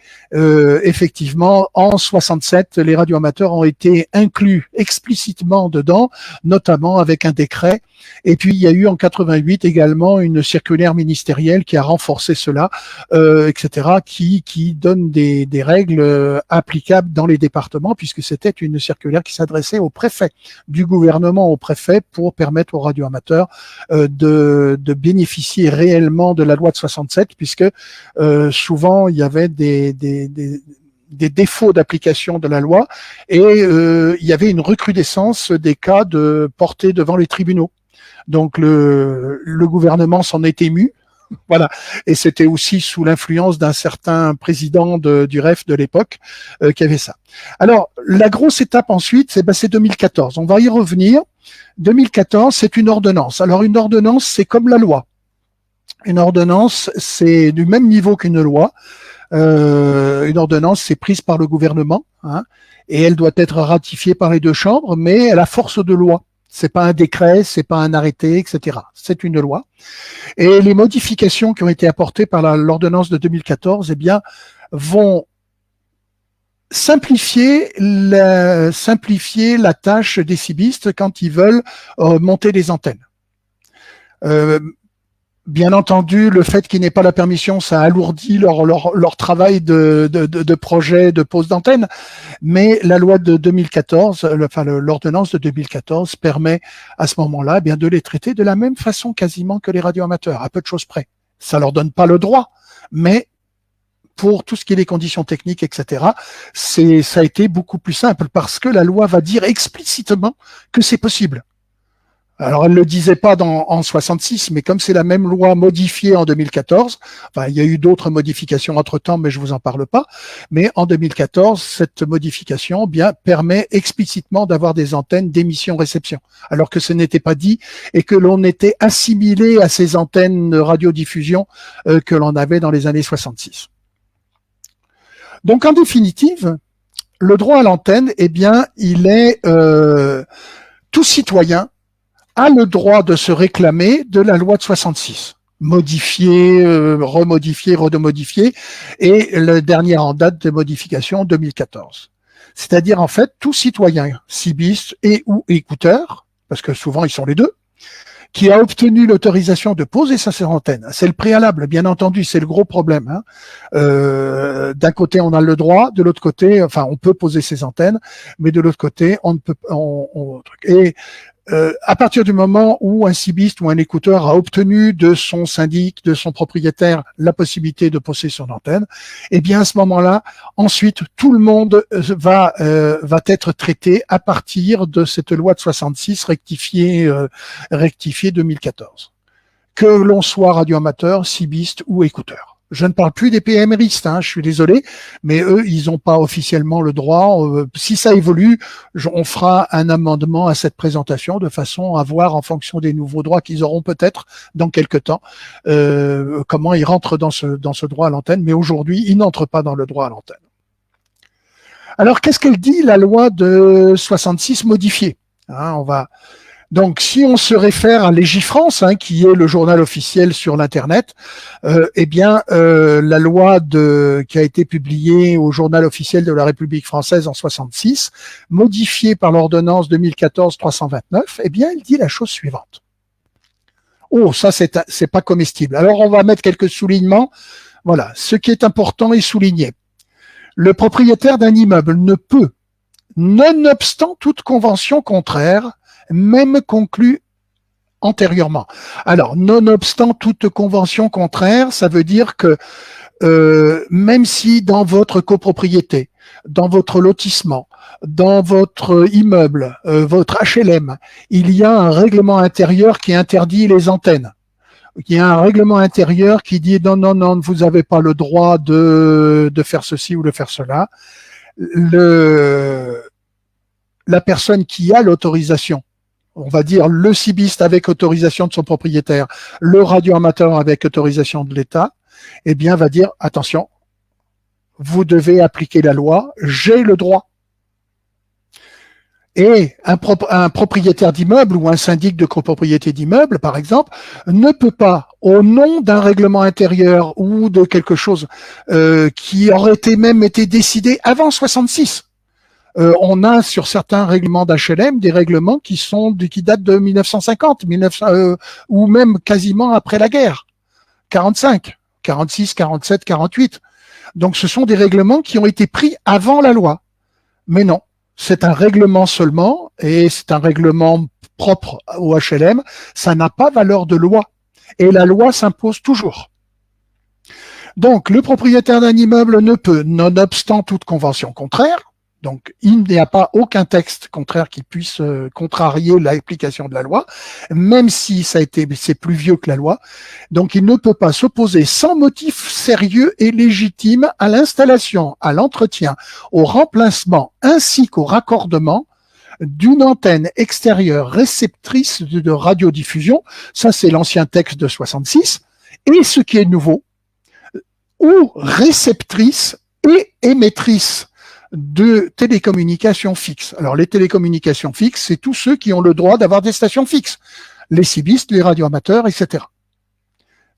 effectivement, en 67, les radioamateurs ont été inclus explicitement dedans, notamment avec un décret. Et puis, il y a eu en 88 également une circulaire ministérielle qui a renforcé cela, etc., qui donne des règles applicables dans les départements, puisque c'était une circulaire qui s'adressait au préfet du gouvernement, au préfet, pour permettre aux radioamateurs de bénéficier réellement de la loi de 67, puisque souvent il y avait des défauts d'application de la loi et il y avait une recrudescence des cas de portés devant les tribunaux. Donc le gouvernement s'en est ému. Voilà, et c'était aussi sous l'influence d'un certain président du REF de l'époque qui avait ça. Alors, la grosse étape ensuite, c'est 2014. On va y revenir. 2014, c'est une ordonnance. Alors, une ordonnance, c'est comme la loi. Une ordonnance, c'est du même niveau qu'une loi. Une ordonnance, c'est prise par le gouvernement, et elle doit être ratifiée par les deux chambres, mais elle a force de loi. C'est pas un décret, c'est pas un arrêté, etc. C'est une loi. Et les modifications qui ont été apportées par l'ordonnance de 2014, eh bien, vont simplifier la tâche des cibistes quand ils veulent monter des antennes. Bien entendu, le fait qu'il n'ait pas la permission, ça alourdit leur travail de projet de pose d'antenne, mais la loi de 2014, l'ordonnance de 2014 permet à ce moment-là bien de les traiter de la même façon quasiment que les radioamateurs, à peu de choses près. Ça leur donne pas le droit, mais pour tout ce qui est les conditions techniques, etc., ça a été beaucoup plus simple parce que la loi va dire explicitement que c'est possible. Alors, elle ne le disait pas en 66, mais comme c'est la même loi modifiée en 2014, il y a eu d'autres modifications entre-temps, mais je vous en parle pas. Mais en 2014, cette modification permet explicitement d'avoir des antennes d'émission-réception, alors que ce n'était pas dit et que l'on était assimilé à ces antennes de radiodiffusion que l'on avait dans les années 66. Donc, en définitive, le droit à l'antenne, il est tout citoyen a le droit de se réclamer de la loi de 66, modifiée, remodifiée, redemodifiée, et le dernier en date de modification 2014. C'est-à-dire, en fait, tout citoyen, cibiste et ou écouteur, parce que souvent ils sont les deux, qui a obtenu l'autorisation de poser sa antenne. C'est le préalable, bien entendu, c'est le gros problème. D'un côté, on a le droit, de l'autre côté, on peut poser ses antennes, mais de l'autre côté, on ne peut. Et à partir du moment où un cibiste ou un écouteur a obtenu de son syndic, de son propriétaire, la possibilité de poser son antenne, à ce moment-là, ensuite, tout le monde va être traité à partir de cette loi de 66 rectifiée 2014. Que l'on soit radioamateur, cibiste ou écouteur. Je ne parle plus des PMRistes, je suis désolé, mais eux, ils n'ont pas officiellement le droit. Si ça évolue, on fera un amendement à cette présentation de façon à voir, en fonction des nouveaux droits qu'ils auront peut-être dans quelques temps, comment ils rentrent dans ce droit à l'antenne. Mais aujourd'hui, ils n'entrent pas dans le droit à l'antenne. Alors, qu'est-ce qu'elle dit, la loi de 66 modifiée ? Donc, si on se réfère à Légifrance, qui est le journal officiel sur l'Internet, la loi qui a été publiée au journal officiel de la République française en 66, modifiée par l'ordonnance 2014-329, elle dit la chose suivante. Oh, ça, c'est pas comestible. Alors, on va mettre quelques soulignements. Voilà, ce qui est important est souligné. Le propriétaire d'un immeuble ne peut, nonobstant toute convention contraire, même conclue antérieurement. Alors, nonobstant toute convention contraire, ça veut dire que même si dans votre copropriété, dans votre lotissement, dans votre immeuble, votre HLM, il y a un règlement intérieur qui interdit les antennes. Il y a un règlement intérieur qui dit non, non, non, vous n'avez pas le droit de faire ceci ou de faire cela. La personne qui a l'autorisation, on va dire le cibiste avec autorisation de son propriétaire, le radioamateur avec autorisation de l'État, eh bien, va dire attention, vous devez appliquer la loi, j'ai le droit. Et un propriétaire d'immeuble ou un syndic de copropriété d'immeuble, par exemple, ne peut pas, au nom d'un règlement intérieur ou de quelque chose qui aurait même été décidé avant 66. On a sur certains règlements d'HLM des règlements qui datent de 1950, ou même quasiment après la guerre, 45, 46, 47, 48. Donc ce sont des règlements qui ont été pris avant la loi. Mais non. C'est un règlement seulement, et c'est un règlement propre au HLM, ça n'a pas valeur de loi. Et la loi s'impose toujours. Donc, le propriétaire d'un immeuble ne peut, nonobstant toute convention contraire, donc il n'y a pas aucun texte contraire qui puisse contrarier l'application de la loi, même si c'est plus vieux que la loi, donc il ne peut pas s'opposer sans motif sérieux et légitime à l'installation, à l'entretien, au remplacement ainsi qu'au raccordement d'une antenne extérieure réceptrice de radiodiffusion, ça c'est l'ancien texte de 66, et ce qui est nouveau, ou réceptrice et émettrice de télécommunications fixes. Alors, les télécommunications fixes, c'est tous ceux qui ont le droit d'avoir des stations fixes. Les cibistes, les radioamateurs, etc.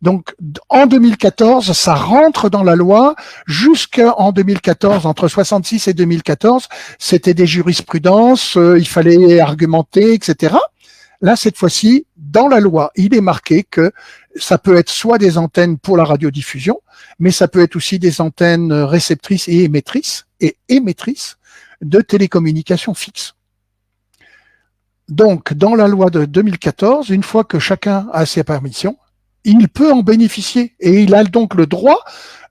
Donc, en 2014, ça rentre dans la loi. Jusqu'en 2014, entre 66 et 2014, c'était des jurisprudences, il fallait argumenter, etc. Là, cette fois-ci, dans la loi, il est marqué que ça peut être soit des antennes pour la radiodiffusion, mais ça peut être aussi des antennes réceptrices et émettrices de télécommunications fixes. Donc, dans la loi de 2014, une fois que chacun a ses permissions, il peut en bénéficier et il a donc le droit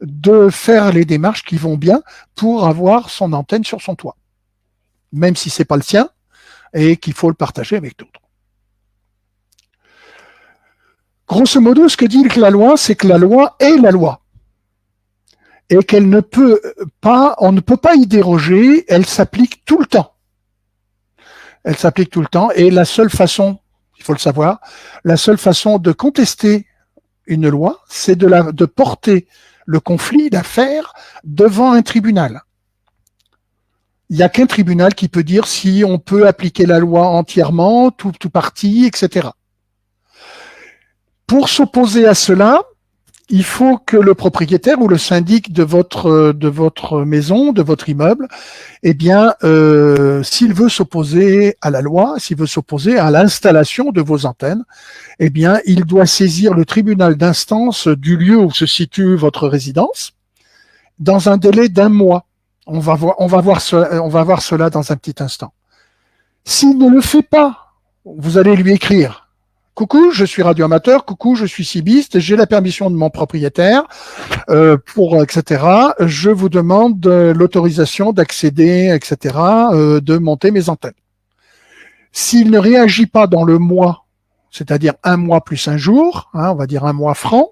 de faire les démarches qui vont bien pour avoir son antenne sur son toit, même si c'est pas le sien et qu'il faut le partager avec d'autres. Grosso modo, ce que dit la loi, c'est que la loi est la loi et qu'elle ne peut pas, on ne peut pas y déroger, elle s'applique tout le temps. Elle s'applique tout le temps et la seule façon, il faut le savoir, la seule façon de contester une loi, c'est de porter le conflit d'affaires devant un tribunal. Il n'y a qu'un tribunal qui peut dire si on peut appliquer la loi entièrement, tout parti, etc. Pour s'opposer à cela, il faut que le propriétaire ou le syndic de votre maison, de votre immeuble, eh bien, s'il veut s'opposer à la loi, s'il veut s'opposer à l'installation de vos antennes, eh bien, il doit saisir le tribunal d'instance du lieu où se situe votre résidence dans un délai d'1 mois. On va voir cela dans un petit instant. S'il ne le fait pas, vous allez lui écrire. Coucou, je suis radioamateur. Coucou, je suis cibiste. J'ai la permission de mon propriétaire etc. Je vous demande l'autorisation d'accéder, etc., de monter mes antennes. S'il ne réagit pas dans le mois, c'est-à-dire 1 mois plus 1 jour, on va dire 1 mois franc.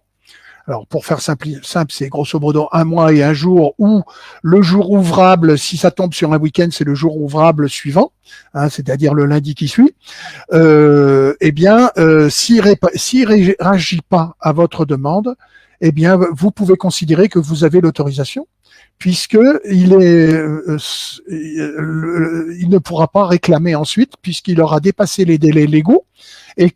Alors, pour faire simple, c'est grosso modo 1 mois et 1 jour, ou le jour ouvrable, si ça tombe sur un week-end, c'est le jour ouvrable suivant, c'est-à-dire le lundi qui suit. Eh bien, s'il réagit pas à votre demande, eh bien, vous pouvez considérer que vous avez l'autorisation, puisque il ne pourra pas réclamer ensuite, puisqu'il aura dépassé les délais légaux, et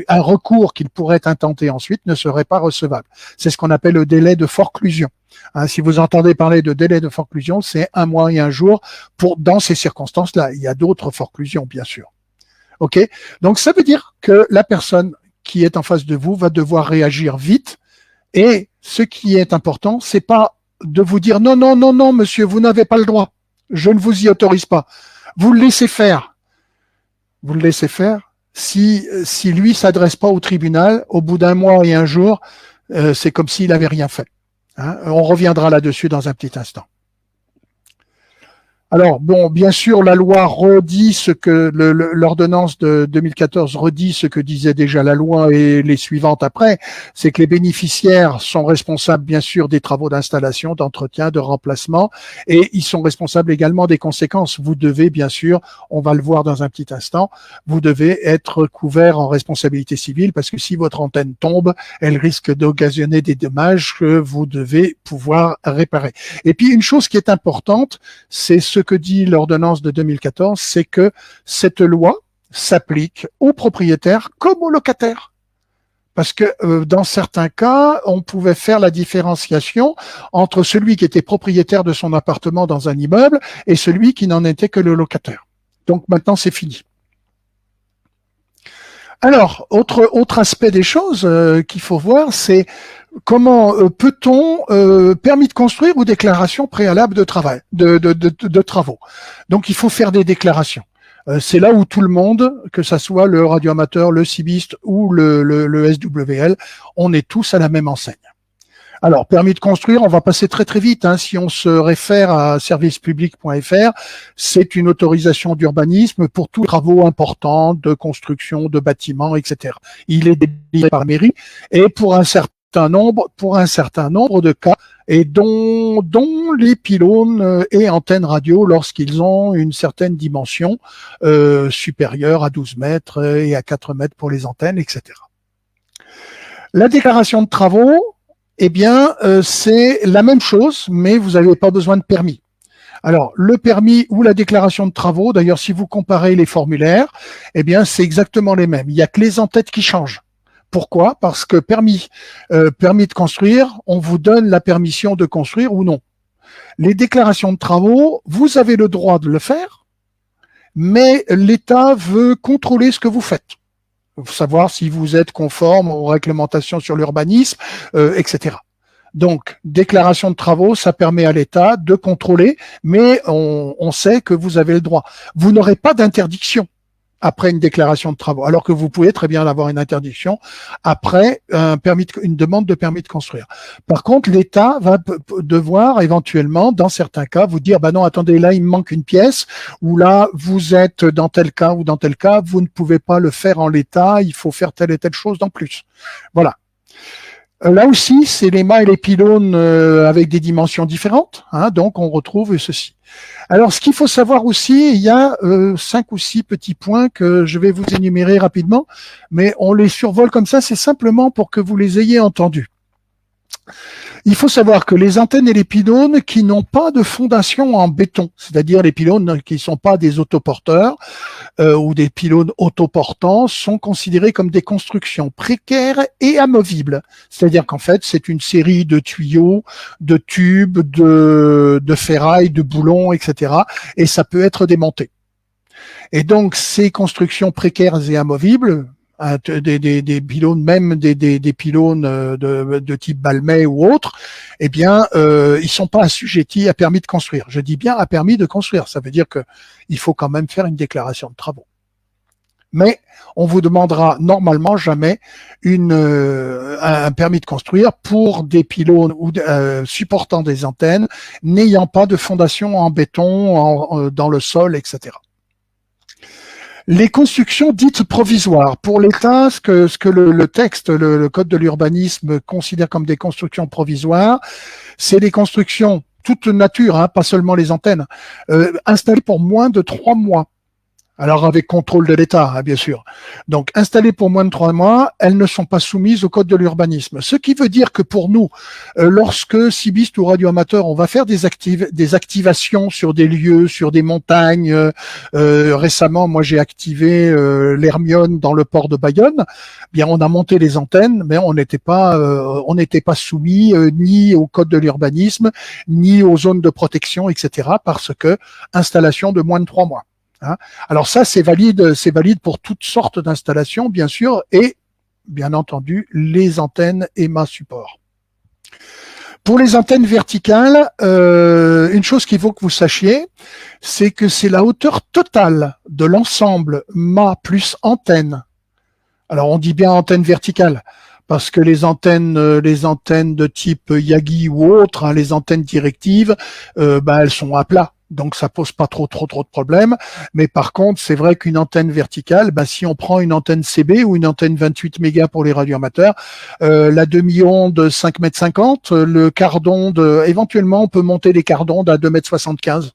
un recours qu'il pourrait intenter ensuite ne serait pas recevable. C'est ce qu'on appelle le délai de forclusion. Si vous entendez parler de délai de forclusion, c'est 1 mois et 1 jour dans ces circonstances-là. Il y a d'autres forclusions, bien sûr. Ok. Donc ça veut dire que la personne qui est en face de vous va devoir réagir vite. Et ce qui est important, c'est pas de vous dire non, non, non, non, monsieur, vous n'avez pas le droit. Je ne vous y autorise pas. Vous le laissez faire. Vous le laissez faire. Si lui s'adresse pas au tribunal, au bout d'un mois et un jour, c'est comme s'il n'avait rien fait. Hein, on reviendra là-dessus dans un petit instant. Alors, bon, bien sûr, la loi redit ce que l'ordonnance de 2014 redit ce que disait déjà la loi et les suivantes après, c'est que les bénéficiaires sont responsables, bien sûr, des travaux d'installation, d'entretien, de remplacement, et ils sont responsables également des conséquences. Vous devez, bien sûr, on va le voir dans un petit instant, vous devez être couvert en responsabilité civile parce que si votre antenne tombe, elle risque d'occasionner des dommages que vous devez pouvoir réparer. Et puis, une chose qui est importante, c'est ce que dit l'ordonnance de 2014, c'est que cette loi s'applique aux propriétaires comme aux locataires. Parce que dans certains cas, on pouvait faire la différenciation entre celui qui était propriétaire de son appartement dans un immeuble et celui qui n'en était que le locataire. Donc maintenant, c'est fini. Alors, autre aspect des choses qu'il faut voir, c'est comment peut-on permis de construire ou déclaration préalable de travail, de travaux. Donc, il faut faire des déclarations. C'est là où tout le monde, que ça soit le radioamateur, le cibiste ou le SWL, on est tous à la même enseigne. Alors, permis de construire, on va passer très très vite. Hein. Si on se réfère à servicepublic.fr, c'est une autorisation d'urbanisme pour tous les travaux importants de construction, de bâtiments, etc. Il est délivré par la mairie et pour un certain nombre de cas, et dont les pylônes et antennes radio lorsqu'ils ont une certaine dimension supérieure à 12 mètres et à 4 mètres pour les antennes, etc. La déclaration de travaux, eh bien, c'est la même chose, mais vous n'avez pas besoin de permis. Alors, le permis ou la déclaration de travaux, d'ailleurs, si vous comparez les formulaires, eh bien, c'est exactement les mêmes. Il n'y a que les en-têtes qui changent. Pourquoi? Parce que permis de construire, on vous donne la permission de construire ou non. Les déclarations de travaux, vous avez le droit de le faire, mais l'État veut contrôler ce que vous faites. Savoir si vous êtes conforme aux réglementations sur l'urbanisme, etc. Donc, déclaration de travaux, ça permet à l'État de contrôler, mais on sait que vous avez le droit. Vous n'aurez pas d'interdiction après une déclaration de travaux, alors que vous pouvez très bien avoir une interdiction après une demande de permis de construire. Par contre, l'État va devoir éventuellement, dans certains cas, vous dire, bah non, attendez, là, il me manque une pièce, ou là, vous êtes dans tel cas ou dans tel cas, vous ne pouvez pas le faire en l'état, il faut faire telle et telle chose en plus. Voilà. Là aussi, c'est les mâts et les pylônes avec des dimensions différentes, hein, donc on retrouve ceci. Alors, ce qu'il faut savoir aussi, il y a 5 ou 6 petits points que je vais vous énumérer rapidement, mais on les survole comme ça, c'est simplement pour que vous les ayez entendus. Il faut savoir que les antennes et les pylônes qui n'ont pas de fondation en béton, c'est-à-dire les pylônes qui ne sont pas des autoporteurs ou des pylônes autoportants, sont considérés comme des constructions précaires et amovibles. C'est-à-dire qu'en fait, c'est une série de tuyaux, de tubes, de ferrailles, de boulons, etc. Et ça peut être démonté. Et donc, ces constructions précaires et amovibles, des pylônes, même des pylônes de type Balmet ou autre, eh bien, ils sont pas assujettis à permis de construire. Je dis bien à permis de construire. Ça veut dire que il faut quand même faire une déclaration de travaux. Mais on vous demandera normalement jamais un permis de construire pour des pylônes ou supportant des antennes n'ayant pas de fondation en béton dans le sol, etc. Les constructions dites provisoires. Pour l'État, ce que le texte, le Code de l'urbanisme considère comme des constructions provisoires, c'est des constructions toute nature, hein, pas seulement les antennes, installées pour moins de 3 mois. Alors avec contrôle de l'État, hein, bien sûr. Donc installées pour moins de 3 mois, elles ne sont pas soumises au Code de l'urbanisme. Ce qui veut dire que pour nous, lorsque cibiste ou radioamateur, on va faire des activations sur des lieux, sur des montagnes. Récemment, moi j'ai activé l'Hermione dans le port de Bayonne. Bien, on a monté les antennes, mais on n'était pas soumis ni au Code de l'urbanisme, ni aux zones de protection, etc. Parce que installation de moins de 3 mois. Hein. Alors ça, c'est valide pour toutes sortes d'installations, bien sûr, et bien entendu les antennes EMA support. Pour les antennes verticales, une chose qu'il faut que vous sachiez, c'est que c'est la hauteur totale de l'ensemble mât plus antenne. Alors on dit bien antenne verticale, parce que les antennes de type Yagi ou autres, les antennes directives, elles sont à plat. Donc ça pose pas trop de problèmes. Mais par contre, c'est vrai qu'une antenne verticale, si on prend une antenne CB ou une antenne 28 mégas pour les radioamateurs, la demi-onde 5,50 m, le quart d'onde, éventuellement on peut monter les quarts d'onde à 2,75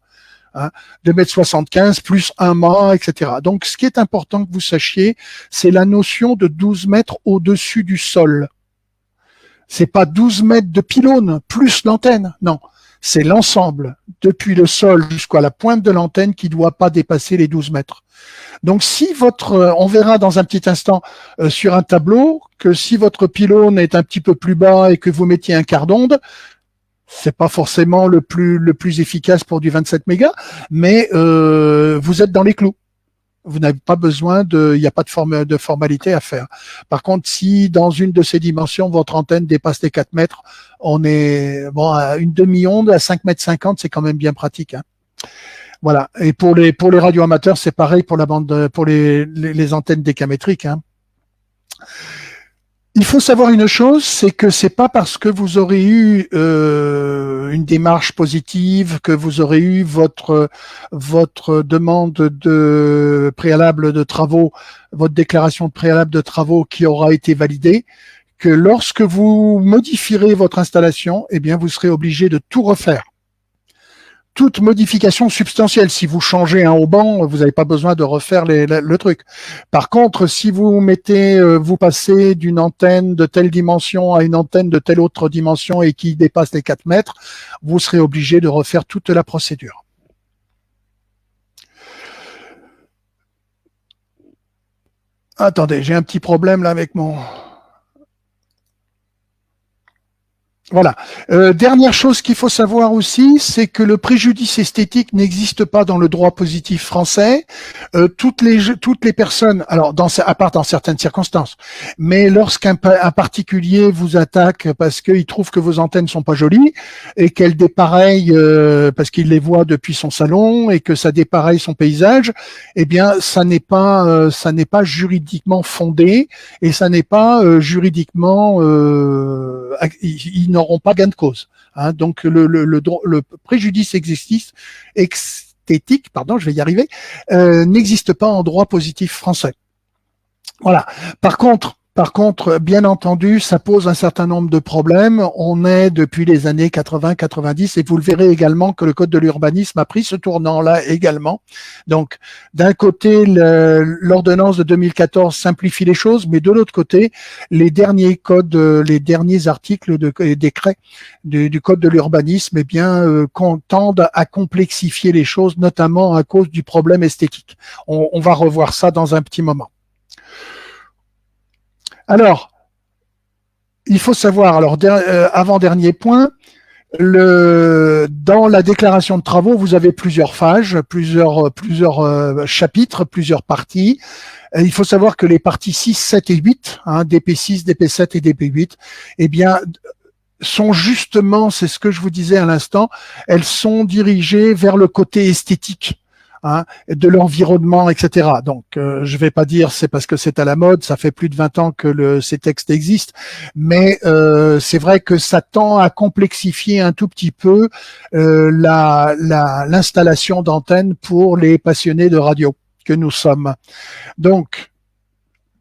m. 2,75 m plus un mât, etc. Donc ce qui est important que vous sachiez, c'est la notion de 12 mètres au-dessus du sol. C'est pas 12 mètres de pylône plus l'antenne, non. C'est l'ensemble, depuis le sol jusqu'à la pointe de l'antenne, qui ne doit pas dépasser les 12 mètres. Donc, si on verra dans un petit instant sur un tableau que si votre pylône est un petit peu plus bas et que vous mettiez un quart d'onde, c'est pas forcément le plus efficace pour du 27 mégas, mais vous êtes dans les clous. Vous n'avez pas besoin il n'y a pas de formalité à faire. Par contre, si dans une de ces dimensions, votre antenne dépasse les 4 mètres, on est, à une demi-onde, à 5,50 m, c'est quand même bien pratique, hein. Voilà. Et pour les radioamateurs, c'est pareil pour pour les antennes décamétriques, hein. Il faut savoir une chose, c'est que c'est pas parce que vous aurez eu une démarche positive, que vous aurez eu votre demande de préalable de travaux, votre déclaration de préalable de travaux qui aura été validée, que lorsque vous modifierez votre installation, vous serez obligé de tout refaire. Toute modification substantielle, si vous changez un haut-banc, vous n'avez pas besoin de refaire le truc. Par contre, si vous vous passez d'une antenne de telle dimension à une antenne de telle autre dimension et qui dépasse les 4 mètres, vous serez obligé de refaire toute la procédure. Attendez, j'ai un petit problème là avec mon... Voilà. Dernière chose qu'il faut savoir aussi, c'est que le préjudice esthétique n'existe pas dans le droit positif français. Toutes les personnes, alors à part dans certaines circonstances, mais lorsqu'un particulier vous attaque parce qu'il trouve que vos antennes sont pas jolies et qu'elles dépareillent parce qu'il les voit depuis son salon et que ça dépareille son paysage, ça n'est pas juridiquement fondé et ça n'est pas juridiquement ils n'auront pas gain de cause, hein. Donc le préjudice esthétique, je vais y arriver, n'existe pas en droit positif français. Voilà. Par contre, bien entendu, ça pose un certain nombre de problèmes. On est depuis les années 80-90 et vous le verrez également que le code de l'urbanisme a pris ce tournant-là également. Donc, d'un côté, l'ordonnance de 2014 simplifie les choses, mais de l'autre côté, les derniers articles et décrets du code de l'urbanisme, tendent à complexifier les choses, notamment à cause du problème esthétique. On va revoir ça dans un petit moment. Alors, il faut savoir, avant-dernier point, dans la déclaration de travaux, vous avez plusieurs phases, plusieurs chapitres, plusieurs parties. Il faut savoir que les parties 6, 7 et 8, DP6, DP7 et DP8, sont justement, c'est ce que je vous disais à l'instant, elles sont dirigées vers le côté esthétique. De l'environnement, etc. Donc, je vais pas dire c'est parce que c'est à la mode, ça fait plus de 20 ans que ces textes existent, mais c'est vrai que ça tend à complexifier un tout petit peu l'installation d'antennes pour les passionnés de radio que nous sommes. Donc,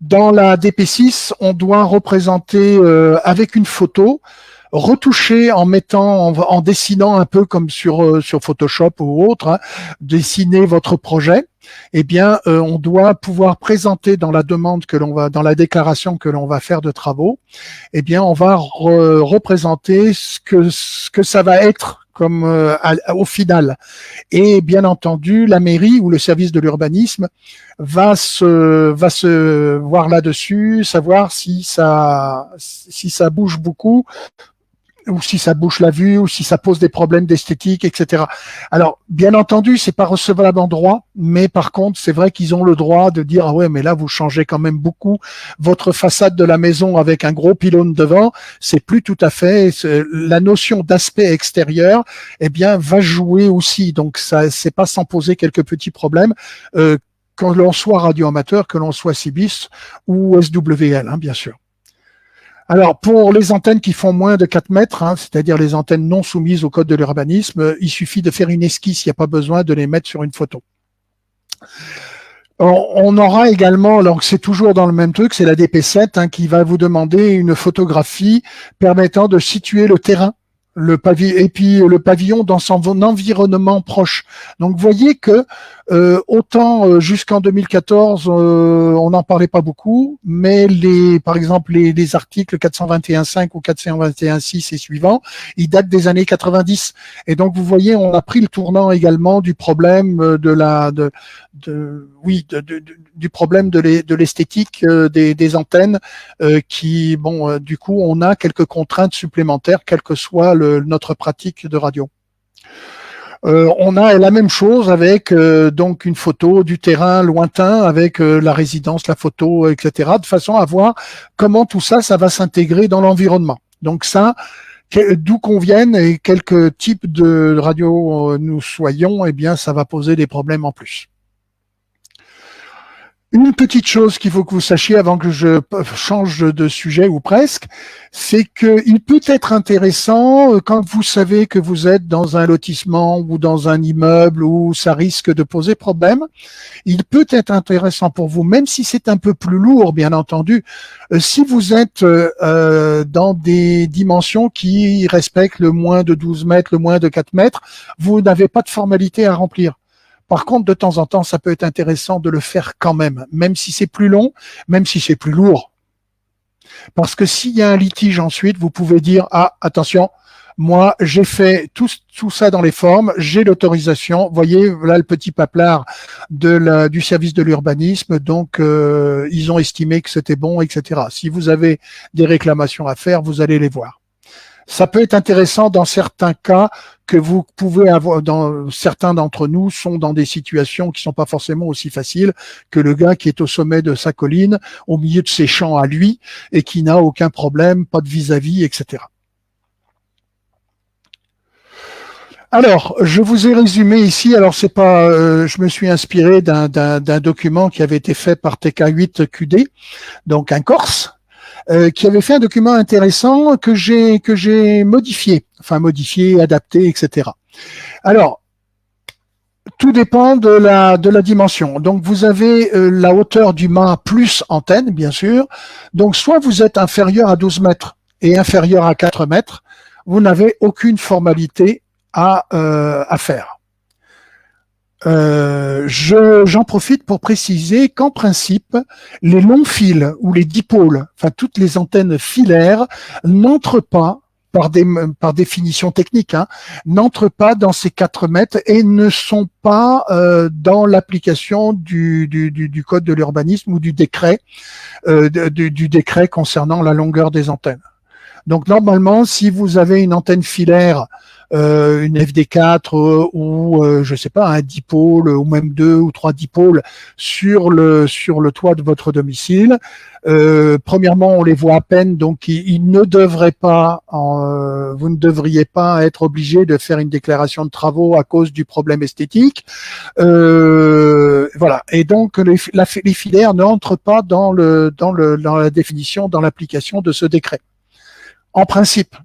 dans la DP6, on doit représenter avec une photo, retoucher en dessinant un peu comme sur Photoshop ou autre, dessiner votre projet. On doit pouvoir présenter dans la demande dans la déclaration que l'on va faire de travaux, on va représenter ce que ça va être comme au final. Et bien entendu, la mairie ou le service de l'urbanisme va se voir là-dessus, savoir si ça bouge beaucoup ou si ça bouche la vue, ou si ça pose des problèmes d'esthétique, etc. Alors, bien entendu, c'est pas recevable en droit, mais par contre, c'est vrai qu'ils ont le droit de dire, ah ouais, mais là, vous changez quand même beaucoup votre façade de la maison avec un gros pylône devant, c'est plus tout à fait, la notion d'aspect extérieur, eh bien, va jouer aussi. Donc, ça, c'est pas sans poser quelques petits problèmes, que l'on soit radioamateur, que l'on soit CIBIS ou SWL, bien sûr. Alors, pour les antennes qui font moins de 4 mètres, c'est-à-dire les antennes non soumises au code de l'urbanisme, il suffit de faire une esquisse, il n'y a pas besoin de les mettre sur une photo. On aura également, alors c'est toujours dans le même truc, c'est la DP7 qui va vous demander une photographie permettant de situer le terrain, et puis le pavillon dans son environnement proche. Donc, vous voyez que autant jusqu'en 2014, on n'en parlait pas beaucoup, mais par exemple les articles 421.5 ou 421.6 et suivants, ils datent des années 90. Et donc, vous voyez, on a pris le tournant également du problème du problème de l'esthétique des antennes, qui, bon, du coup, on a quelques contraintes supplémentaires, quelle que soit notre pratique de radio. On a la même chose avec donc une photo du terrain lointain avec la résidence, la photo, etc., de façon à voir comment tout ça va s'intégrer dans l'environnement. Donc ça, d'où qu'on vienne et quelques types de radio nous soyons, eh bien, ça va poser des problèmes en plus. Une petite chose qu'il faut que vous sachiez avant que je change de sujet ou presque, c'est qu'il peut être intéressant quand vous savez que vous êtes dans un lotissement ou dans un immeuble où ça risque de poser problème. Il peut être intéressant pour vous, même si c'est un peu plus lourd, bien entendu, si vous êtes dans des dimensions qui respectent le moins de 12 mètres, le moins de 4 mètres, vous n'avez pas de formalité à remplir. Par contre, de temps en temps, ça peut être intéressant de le faire quand même si c'est plus long, même si c'est plus lourd. Parce que s'il y a un litige ensuite, vous pouvez dire, ah, attention, moi, j'ai fait tout ça dans les formes, j'ai l'autorisation. Voyez, là, le petit paplard du service de l'urbanisme. Donc, ils ont estimé que c'était bon, etc. Si vous avez des réclamations à faire, vous allez les voir. Ça peut être intéressant dans certains cas que vous pouvez avoir, certains d'entre nous sont dans des situations qui sont pas forcément aussi faciles que le gars qui est au sommet de sa colline, au milieu de ses champs à lui, et qui n'a aucun problème, pas de vis-à-vis, etc. Alors, je vous ai résumé ici, alors c'est pas, je me suis inspiré d'un document qui avait été fait par TK8QD, donc un Corse, qui avait fait un document intéressant que j'ai modifié, adapté, etc. Alors, tout dépend de la dimension. Donc, vous avez la hauteur du mât plus antenne, bien sûr. Donc, soit vous êtes inférieur à 12 mètres et inférieur à 4 mètres, vous n'avez aucune formalité à faire. J'en profite pour préciser qu'en principe, les longs fils ou les dipôles, enfin toutes les antennes filaires, n'entrent pas, par définition technique, n'entrent pas dans ces 4 mètres et ne sont pas dans l'application du code de l'urbanisme ou du décret concernant la longueur des antennes. Donc normalement, si vous avez une antenne filaire, une FD4 ou je sais pas, un dipôle ou même 2 ou 3 dipôles sur le toit de votre domicile, premièrement on les voit à peine, donc vous ne devriez pas être obligé de faire une déclaration de travaux à cause du problème esthétique. Voilà, et donc les filaires n'entrent pas dans la définition, dans l'application de ce décret. En principe.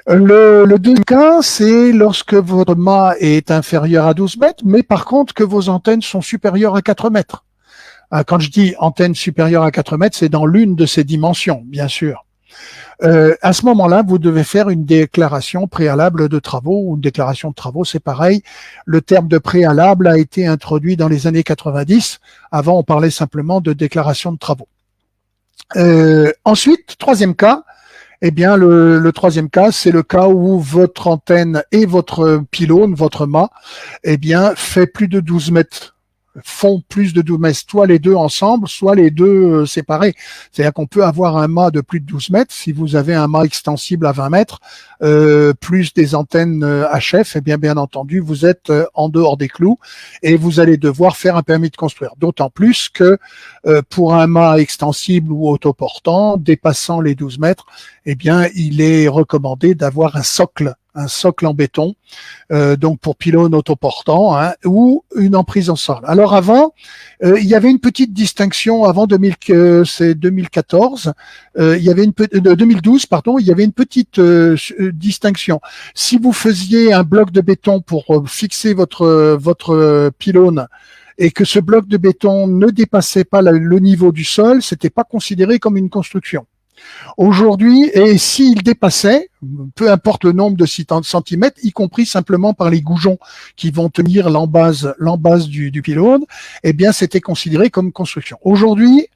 Le deuxième cas, c'est lorsque votre mât est inférieur à 12 mètres, mais par contre que vos antennes sont supérieures à 4 mètres. Quand je dis antenne supérieure à 4 mètres, c'est dans l'une de ces dimensions, bien sûr. À ce moment-là, vous devez faire une déclaration préalable de travaux, ou une déclaration de travaux, c'est pareil. Le terme de préalable a été introduit dans les années 90. Avant, on parlait simplement de déclaration de travaux. Ensuite, troisième cas, eh bien, le troisième cas, c'est le cas où votre antenne et votre pylône, votre mât, eh bien, fait plus de 12 mètres font plus de 12 mètres, soit les deux ensemble, soit les deux séparés. C'est-à-dire qu'on peut avoir un mât de plus de 12 mètres. Si vous avez un mât extensible à 20 mètres, plus des antennes HF, eh bien entendu, vous êtes en dehors des clous et vous allez devoir faire un permis de construire. D'autant plus que pour un mât extensible ou autoportant, dépassant les 12 mètres, eh bien, il est recommandé d'avoir un socle en béton, donc pour pylône autoportant, hein, ou une emprise en sol. Alors avant, il y avait une petite distinction avant 2014, il y avait 2012 pardon, il y avait une petite distinction. Si vous faisiez un bloc de béton pour fixer votre pylône et que ce bloc de béton ne dépassait pas le niveau du sol, c'était pas considéré comme une construction. Aujourd'hui, et s'il dépassait, peu importe le nombre de centimètres, y compris simplement par les goujons qui vont tenir l'embase du pylône, eh bien, c'était considéré comme construction. Aujourd'hui,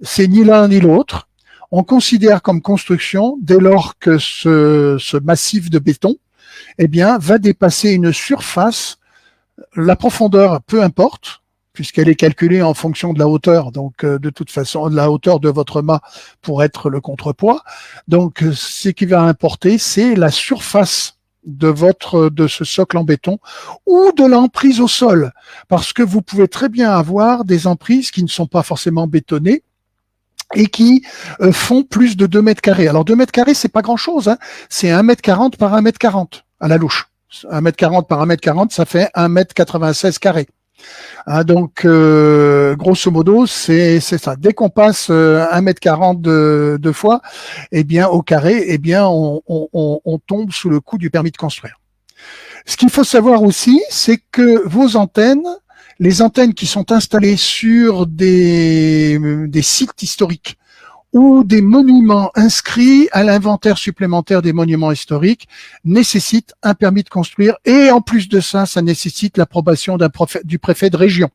c'est ni l'un ni l'autre. On considère comme construction dès lors que ce massif de béton, eh bien, va dépasser une surface, la profondeur, peu importe, puisqu'elle est calculée en fonction de la hauteur, donc de toute façon, de la hauteur de votre mât pour être le contrepoids. Donc, ce qui va importer, c'est la surface de ce socle en béton ou de l'emprise au sol, parce que vous pouvez très bien avoir des emprises qui ne sont pas forcément bétonnées et qui font plus de 2 mètres carrés. Alors 2 mètres carrés, c'est pas grand-chose, hein. C'est 1m40 par 1m40 à la louche. 1m40 par 1m40, ça fait 1m96 carrés. Hein, donc, grosso modo, c'est ça. Dès qu'on passe 1m40 deux fois, eh bien, au carré, eh bien, on tombe sous le coup du permis de construire. Ce qu'il faut savoir aussi, c'est que vos antennes, les antennes qui sont installées sur des sites historiques ou des monuments inscrits à l'inventaire supplémentaire des monuments historiques nécessitent un permis de construire et en plus de ça, ça nécessite l'approbation du préfet de région.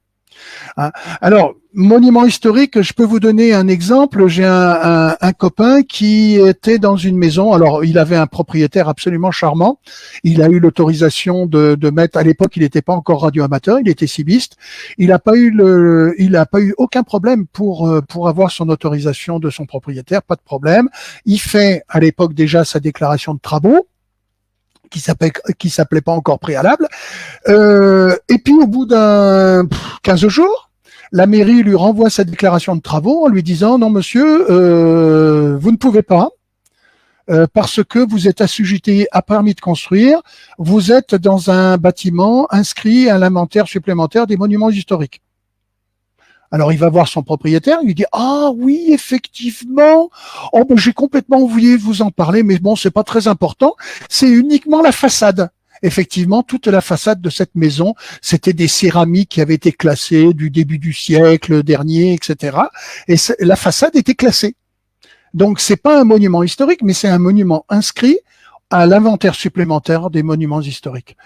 Alors, monument historique, je peux vous donner un exemple. J'ai un copain qui était dans une maison. Alors, il avait un propriétaire absolument charmant. Il a eu l'autorisation de mettre. À l'époque, il n'était pas encore radioamateur, il était cibiste. Il n'a pas eu aucun problème pour avoir son autorisation de son propriétaire. Pas de problème. Il fait à l'époque déjà sa déclaration de travaux, qui s'appelait pas encore préalable. Et puis au bout d'un 15 jours, la mairie lui renvoie sa déclaration de travaux en lui disant non monsieur, vous ne pouvez pas parce que vous êtes assujetti à permis de construire, vous êtes dans un bâtiment inscrit à l'inventaire supplémentaire des monuments historiques. Alors il va voir son propriétaire, il lui dit ah oui effectivement, oh ben j'ai complètement oublié de vous en parler, mais bon c'est pas très important, c'est uniquement la façade. Effectivement, toute la façade de cette maison, c'était des céramiques qui avaient été classées du début du siècle dernier, etc. Et la façade était classée. Donc c'est pas un monument historique, mais c'est un monument inscrit à l'inventaire supplémentaire des monuments historiques.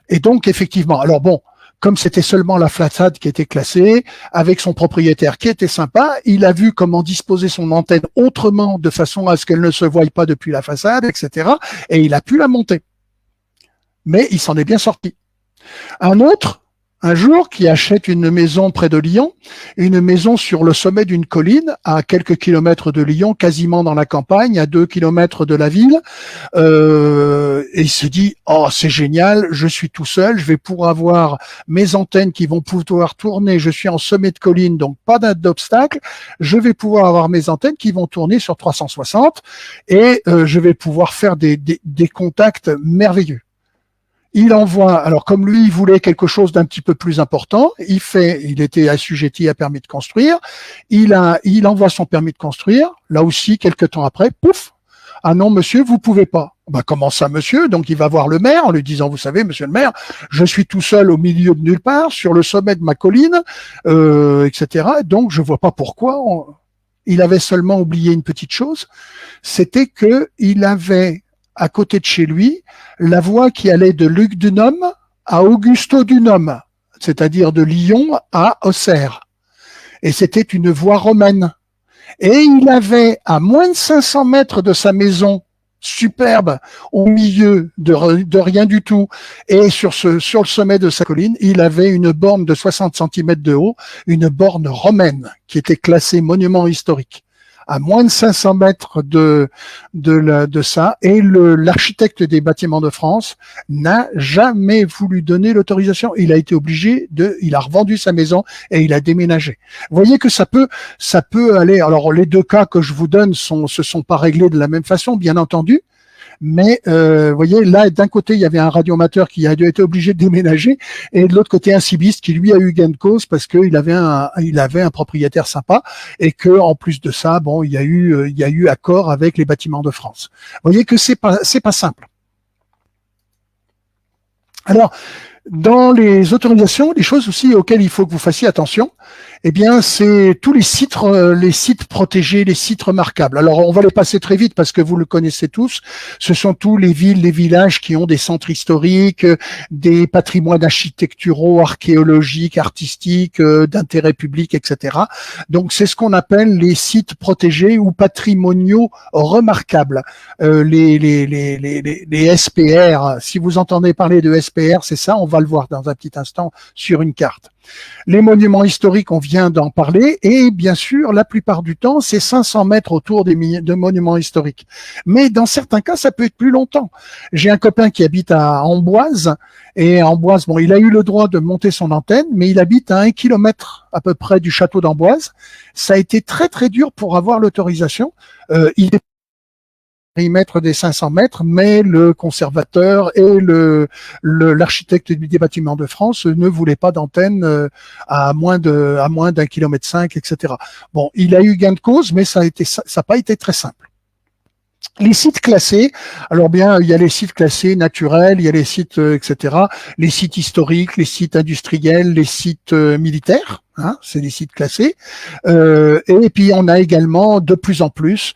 Et donc effectivement, alors bon. Comme c'était seulement la façade qui était classée, avec son propriétaire qui était sympa, il a vu comment disposer son antenne autrement, de façon à ce qu'elle ne se voie pas depuis la façade, etc. Et il a pu la monter. Mais il s'en est bien sorti. Un autre, un jour, qui achète une maison près de Lyon, une maison sur le sommet d'une colline, à quelques kilomètres de Lyon, quasiment dans la campagne, à 2 kilomètres de la ville, et il se dit « Oh, c'est génial, je suis tout seul, je vais pouvoir avoir mes antennes qui vont pouvoir tourner, je suis en sommet de colline, donc pas d'obstacle, je vais pouvoir avoir mes antennes qui vont tourner sur 360, et je vais pouvoir faire des contacts merveilleux. » Il envoie, alors comme lui, il voulait quelque chose d'un petit peu plus important, il était assujetti à permis de construire, il envoie son permis de construire, là aussi, quelques temps après, pouf, ah non, monsieur, vous pouvez pas. Bah, comment ça, monsieur? Donc, il va voir le maire en lui disant, vous savez, monsieur le maire, je suis tout seul au milieu de nulle part, sur le sommet de ma colline, etc. Donc, je vois pas pourquoi. Il avait seulement oublié une petite chose, c'était que il avait à côté de chez lui, la voie qui allait de Lugdunum à Augustodunum, c'est-à-dire de Lyon à Auxerre. Et c'était une voie romaine. Et il avait, à moins de 500 mètres de sa maison, superbe au milieu de rien du tout. Et sur le sommet de sa colline, il avait une borne de 60 centimètres de haut, une borne romaine qui était classée monument historique. À moins de 500 mètres de ça, et l'architecte des bâtiments de France n'a jamais voulu donner l'autorisation. Il a été obligé il a revendu sa maison et il a déménagé. Vous voyez que ça peut aller. Alors les deux cas que je vous donne se sont pas réglés de la même façon, bien entendu. Mais vous voyez, là, d'un côté, il y avait un radioamateur qui a été obligé de déménager, et de l'autre côté, un cibiste qui, lui, a eu gain de cause parce qu'il avait un propriétaire sympa, et que en plus de ça, bon, il y a eu accord avec les bâtiments de France. Vous voyez que c'est pas simple. Alors, dans les autorisations, les choses aussi auxquelles il faut que vous fassiez attention, eh bien, c'est tous les sites protégés, les sites remarquables. Alors, on va les passer très vite parce que vous le connaissez tous. Ce sont tous les villes, les villages qui ont des centres historiques, des patrimoines architecturaux, archéologiques, artistiques, d'intérêt public, etc. Donc, c'est ce qu'on appelle les sites protégés ou patrimoniaux remarquables. Les SPR, si vous entendez parler de SPR, c'est ça, on va le voir dans un petit instant sur une carte. Les monuments historiques, on vient d'en parler, et bien sûr, la plupart du temps, c'est 500 mètres autour de monuments historiques. Mais dans certains cas, ça peut être plus longtemps. J'ai un copain qui habite à Amboise, et Amboise, bon, il a eu le droit de monter son antenne, mais il habite à 1 kilomètre à peu près du château d'Amboise. Ça a été très très dur pour avoir l'autorisation. Il est périmètre des 500 mètres, mais le conservateur et l'architecte des bâtiments de France ne voulaient pas d'antenne à moins d'1,5 kilomètre, etc. Bon, il a eu gain de cause, mais ça n'a pas été très simple. Les sites classés, alors bien, il y a les sites classés naturels, il y a les sites, etc., les sites historiques, les sites industriels, les sites militaires, hein, c'est des sites classés. Et puis on a également de plus en plus,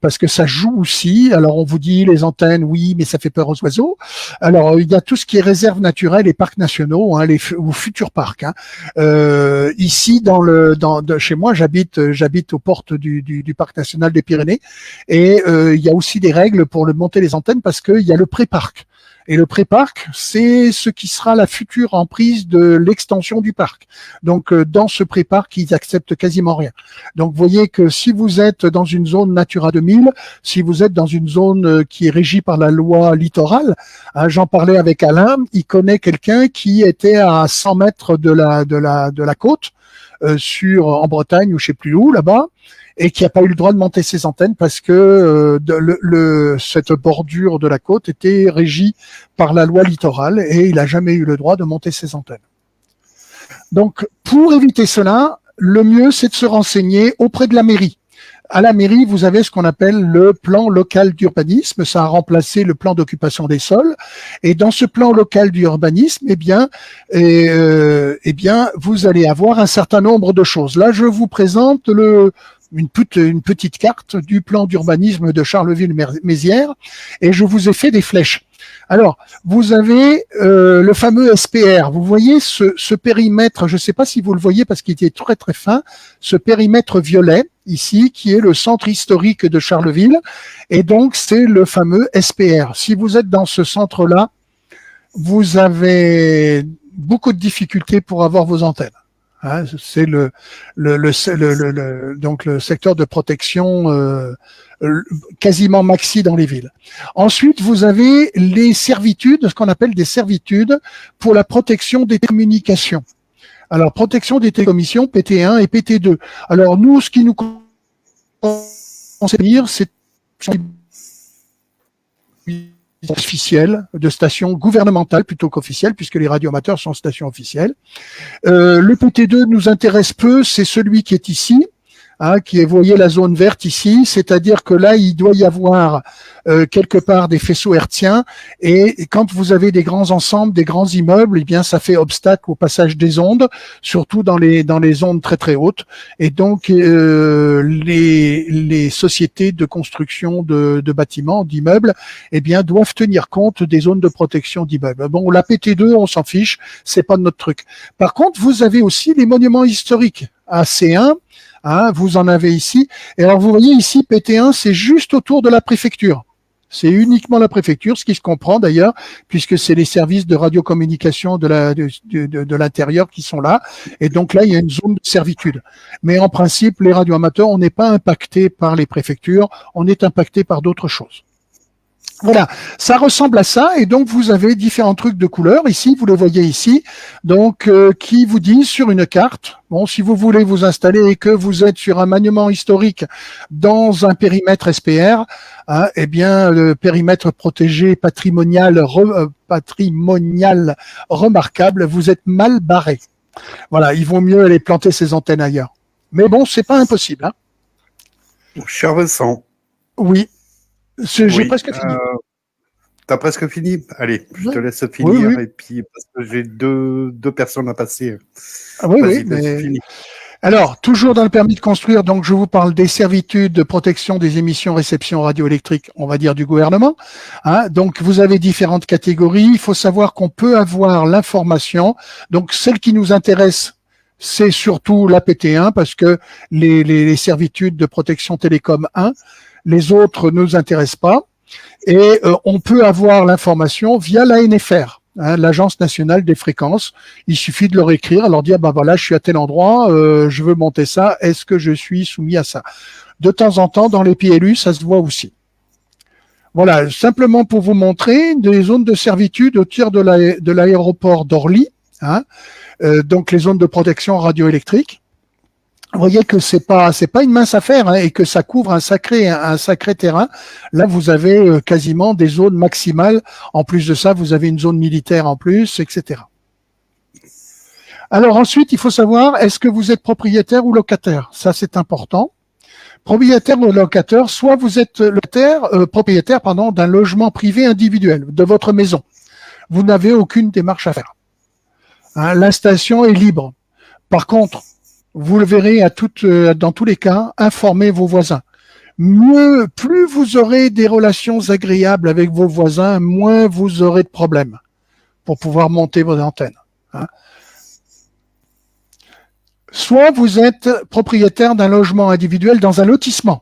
parce que ça joue aussi. Alors on vous dit les antennes, oui, mais ça fait peur aux oiseaux. Alors il y a tout ce qui est réserve naturelle et parcs nationaux, hein, ou futurs parcs. Hein. Ici, chez moi, j'habite aux portes du parc national des Pyrénées, et il y a aussi des règles pour monter les antennes parce qu'il y a le pré-parc. Et le pré-parc, c'est ce qui sera la future emprise de l'extension du parc. Donc, dans ce pré-parc, ils acceptent quasiment rien. Donc, vous voyez que si vous êtes dans une zone Natura 2000, si vous êtes dans une zone qui est régie par la loi littorale, hein, j'en parlais avec Alain, il connaît quelqu'un qui était à 100 mètres de la côte, en Bretagne ou je sais plus où, là-bas, et qui n'a pas eu le droit de monter ses antennes parce que cette bordure de la côte était régie par la loi littorale et il n'a jamais eu le droit de monter ses antennes. Donc, pour éviter cela, le mieux, c'est de se renseigner auprès de la mairie. À la mairie, vous avez ce qu'on appelle le plan local d'urbanisme. Ça a remplacé le plan d'occupation des sols. Et dans ce plan local d'urbanisme, eh bien, vous allez avoir un certain nombre de choses. Là, je vous présente une petite carte du plan d'urbanisme de Charleville-Mézières et je vous ai fait des flèches. Alors, vous avez le fameux SPR. Vous voyez ce périmètre, je ne sais pas si vous le voyez parce qu'il était très très fin, ce périmètre violet ici, qui est le centre historique de Charleville. Et donc, c'est le fameux SPR. Si vous êtes dans ce centre-là, vous avez beaucoup de difficultés pour avoir vos antennes. Hein, c'est donc le secteur de protection quasiment maxi dans les villes. Ensuite, vous avez les servitudes, ce qu'on appelle des servitudes pour la protection des communications. Alors, protection des télécommunications, PT1 et PT2. Alors, nous, ce qui nous conseille, c'est officielles, de stations gouvernementales plutôt qu'officielles, puisque les radioamateurs sont stations officielles. Le PT2 nous intéresse peu, c'est celui qui est ici, hein, qui est, vous voyez la zone verte ici, c'est-à-dire que là, il doit y avoir quelque part des faisceaux hertziens, et quand vous avez des grands ensembles, des grands immeubles, eh bien, ça fait obstacle au passage des ondes, surtout dans les ondes très très hautes, et donc les sociétés de construction de bâtiments, d'immeubles, eh bien, doivent tenir compte des zones de protection d'immeubles. Bon, la PT2, on s'en fiche, c'est pas notre truc. Par contre, vous avez aussi les monuments historiques, AC1, hein, vous en avez ici. Et alors, vous voyez ici, PT1, c'est juste autour de la préfecture. C'est uniquement la préfecture, ce qui se comprend d'ailleurs, puisque c'est les services de radiocommunication de l'intérieur qui sont là. Et donc là, il y a une zone de servitude. Mais en principe, les radioamateurs, on n'est pas impacté par les préfectures, on est impacté par d'autres choses. Voilà, ça ressemble à ça, et donc vous avez différents trucs de couleurs ici, vous les voyez ici, donc qui vous disent sur une carte, bon, si vous voulez vous installer et que vous êtes sur un monument historique dans un périmètre SPR, hein, eh bien le périmètre protégé patrimonial remarquable, vous êtes mal barré. Voilà, il vaut mieux aller planter ses antennes ailleurs. Mais bon, c'est pas impossible. Hein. Cher Vincent. Oui. J'ai presque fini. T'as presque fini? Allez, je te laisse finir. Oui. Et puis, parce que j'ai deux personnes à passer. Ah, oui, mais... Fini. Alors, toujours dans le permis de construire, donc je vous parle des servitudes de protection des émissions réception radioélectrique, on va dire du gouvernement. Hein, donc, vous avez différentes catégories. Il faut savoir qu'on peut avoir l'information. Donc, celle qui nous intéresse, c'est surtout l'APT1, parce que les servitudes de protection télécom 1, les autres ne nous intéressent pas, et on peut avoir l'information via l'ANFR, hein, l'Agence nationale des fréquences. Il suffit de leur écrire, leur dire, bah voilà, je suis à tel endroit, je veux monter ça, est-ce que je suis soumis à ça? De temps en temps, dans les PLU, ça se voit aussi. Voilà, simplement pour vous montrer des zones de servitude au tir de l'aéroport d'Orly, hein, donc les zones de protection radioélectrique. Vous voyez que c'est pas une mince affaire, hein, et que ça couvre un sacré terrain. Là, vous avez quasiment des zones maximales. En plus de ça, vous avez une zone militaire en plus, etc. Alors ensuite, il faut savoir, est-ce que vous êtes propriétaire ou locataire? Ça, c'est important. Propriétaire ou locataire, soit vous êtes propriétaire d'un logement privé individuel, de votre maison. Vous n'avez aucune démarche à faire. Hein, l'installation est libre. Par contre, vous le verrez dans tous les cas, informez vos voisins. Plus vous aurez des relations agréables avec vos voisins, moins vous aurez de problèmes pour pouvoir monter vos antennes. Hein. Soit vous êtes propriétaire d'un logement individuel dans un lotissement.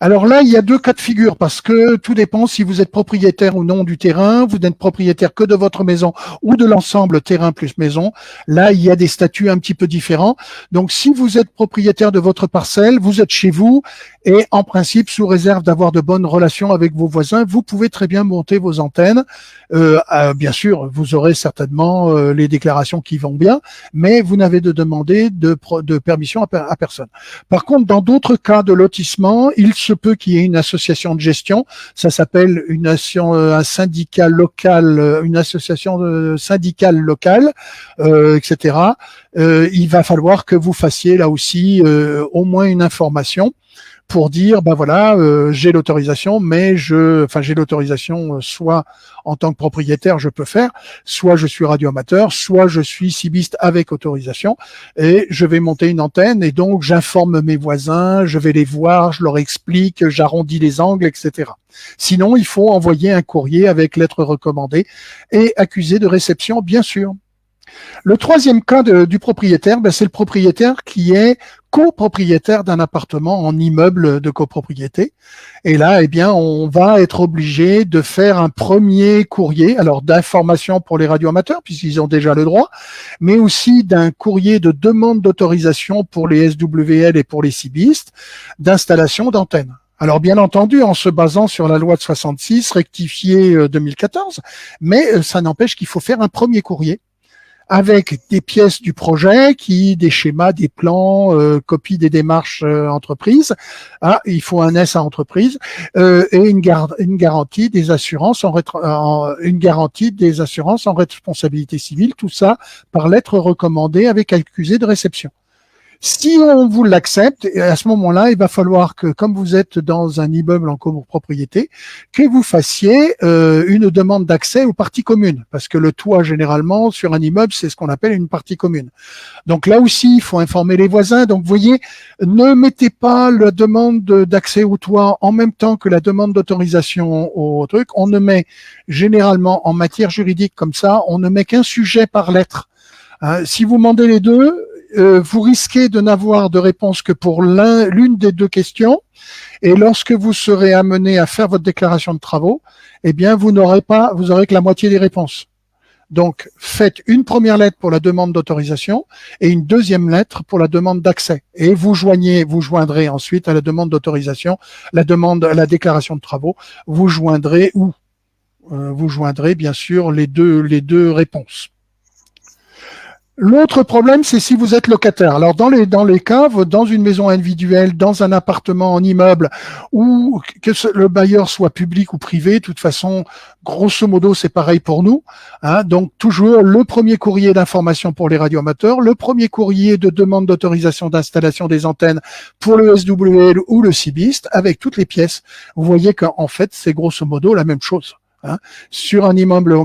Alors là, il y a deux cas de figure parce que tout dépend si vous êtes propriétaire ou non du terrain, vous n'êtes propriétaire que de votre maison ou de l'ensemble terrain plus maison. Là, il y a des statuts un petit peu différents. Donc, si vous êtes propriétaire de votre parcelle, vous êtes chez vous et en principe, sous réserve d'avoir de bonnes relations avec vos voisins, vous pouvez très bien monter vos antennes. Bien sûr, vous aurez certainement les déclarations qui vont bien, mais vous n'avez de demander de permission à personne. Par contre, dans d'autres cas de lotissement, il se peut qu'il y ait une association de gestion. Ça s'appelle un syndicat local, une association syndicale locale, etc. Il va falloir que vous fassiez là aussi au moins une information pour dire, ben voilà, j'ai l'autorisation, mais j'ai l'autorisation soit en tant que propriétaire, je peux faire, soit je suis radioamateur, soit je suis cibiste avec autorisation, et je vais monter une antenne, et donc j'informe mes voisins, je vais les voir, je leur explique, j'arrondis les angles, etc. Sinon, il faut envoyer un courrier avec lettre recommandée et accusé de réception, bien sûr. Le troisième cas du propriétaire, c'est le propriétaire qui est copropriétaire d'un appartement en immeuble de copropriété. Et là, on va être obligé de faire un premier courrier, alors d'information pour les radioamateurs, puisqu'ils ont déjà le droit, mais aussi d'un courrier de demande d'autorisation pour les SWL et pour les cibistes d'installation d'antennes. Alors, bien entendu, en se basant sur la loi de 66, rectifiée 2014, mais ça n'empêche qu'il faut faire un premier courrier avec des pièces du projet, des schémas, des plans, copie des démarches entreprises. Ah, il faut un S à entreprise et une garantie des assurances en responsabilité civile, tout ça par lettre recommandée avec accusé de réception. Si on vous l'accepte, à ce moment-là, il va falloir que, comme vous êtes dans un immeuble en copropriété, que vous fassiez une demande d'accès aux parties communes, parce que le toit, généralement, sur un immeuble, c'est ce qu'on appelle une partie commune. Donc là aussi, il faut informer les voisins. Donc, vous voyez, ne mettez pas la demande d'accès au toit en même temps que la demande d'autorisation au truc. On ne met, généralement, en matière juridique comme ça, on ne met qu'un sujet par lettre. Si vous demandez les deux, vous risquez de n'avoir de réponse que pour l'une des deux questions. Et lorsque vous serez amené à faire votre déclaration de travaux, eh bien, vous aurez que la moitié des réponses. Donc, faites une première lettre pour la demande d'autorisation et une deuxième lettre pour la demande d'accès. Et vous joindrez ensuite à la demande d'autorisation, la déclaration de travaux, vous joindrez bien sûr les deux réponses. L'autre problème, c'est si vous êtes locataire. Alors, dans les cas, dans une maison individuelle, dans un appartement en immeuble, ou que le bailleur soit public ou privé, de toute façon, grosso modo, c'est pareil pour nous. Hein. Donc, toujours le premier courrier d'information pour les radioamateurs, le premier courrier de demande d'autorisation d'installation des antennes pour le SWL ou le CBIST, avec toutes les pièces. Vous voyez qu'en fait, c'est grosso modo la même chose. Hein, sur un immeuble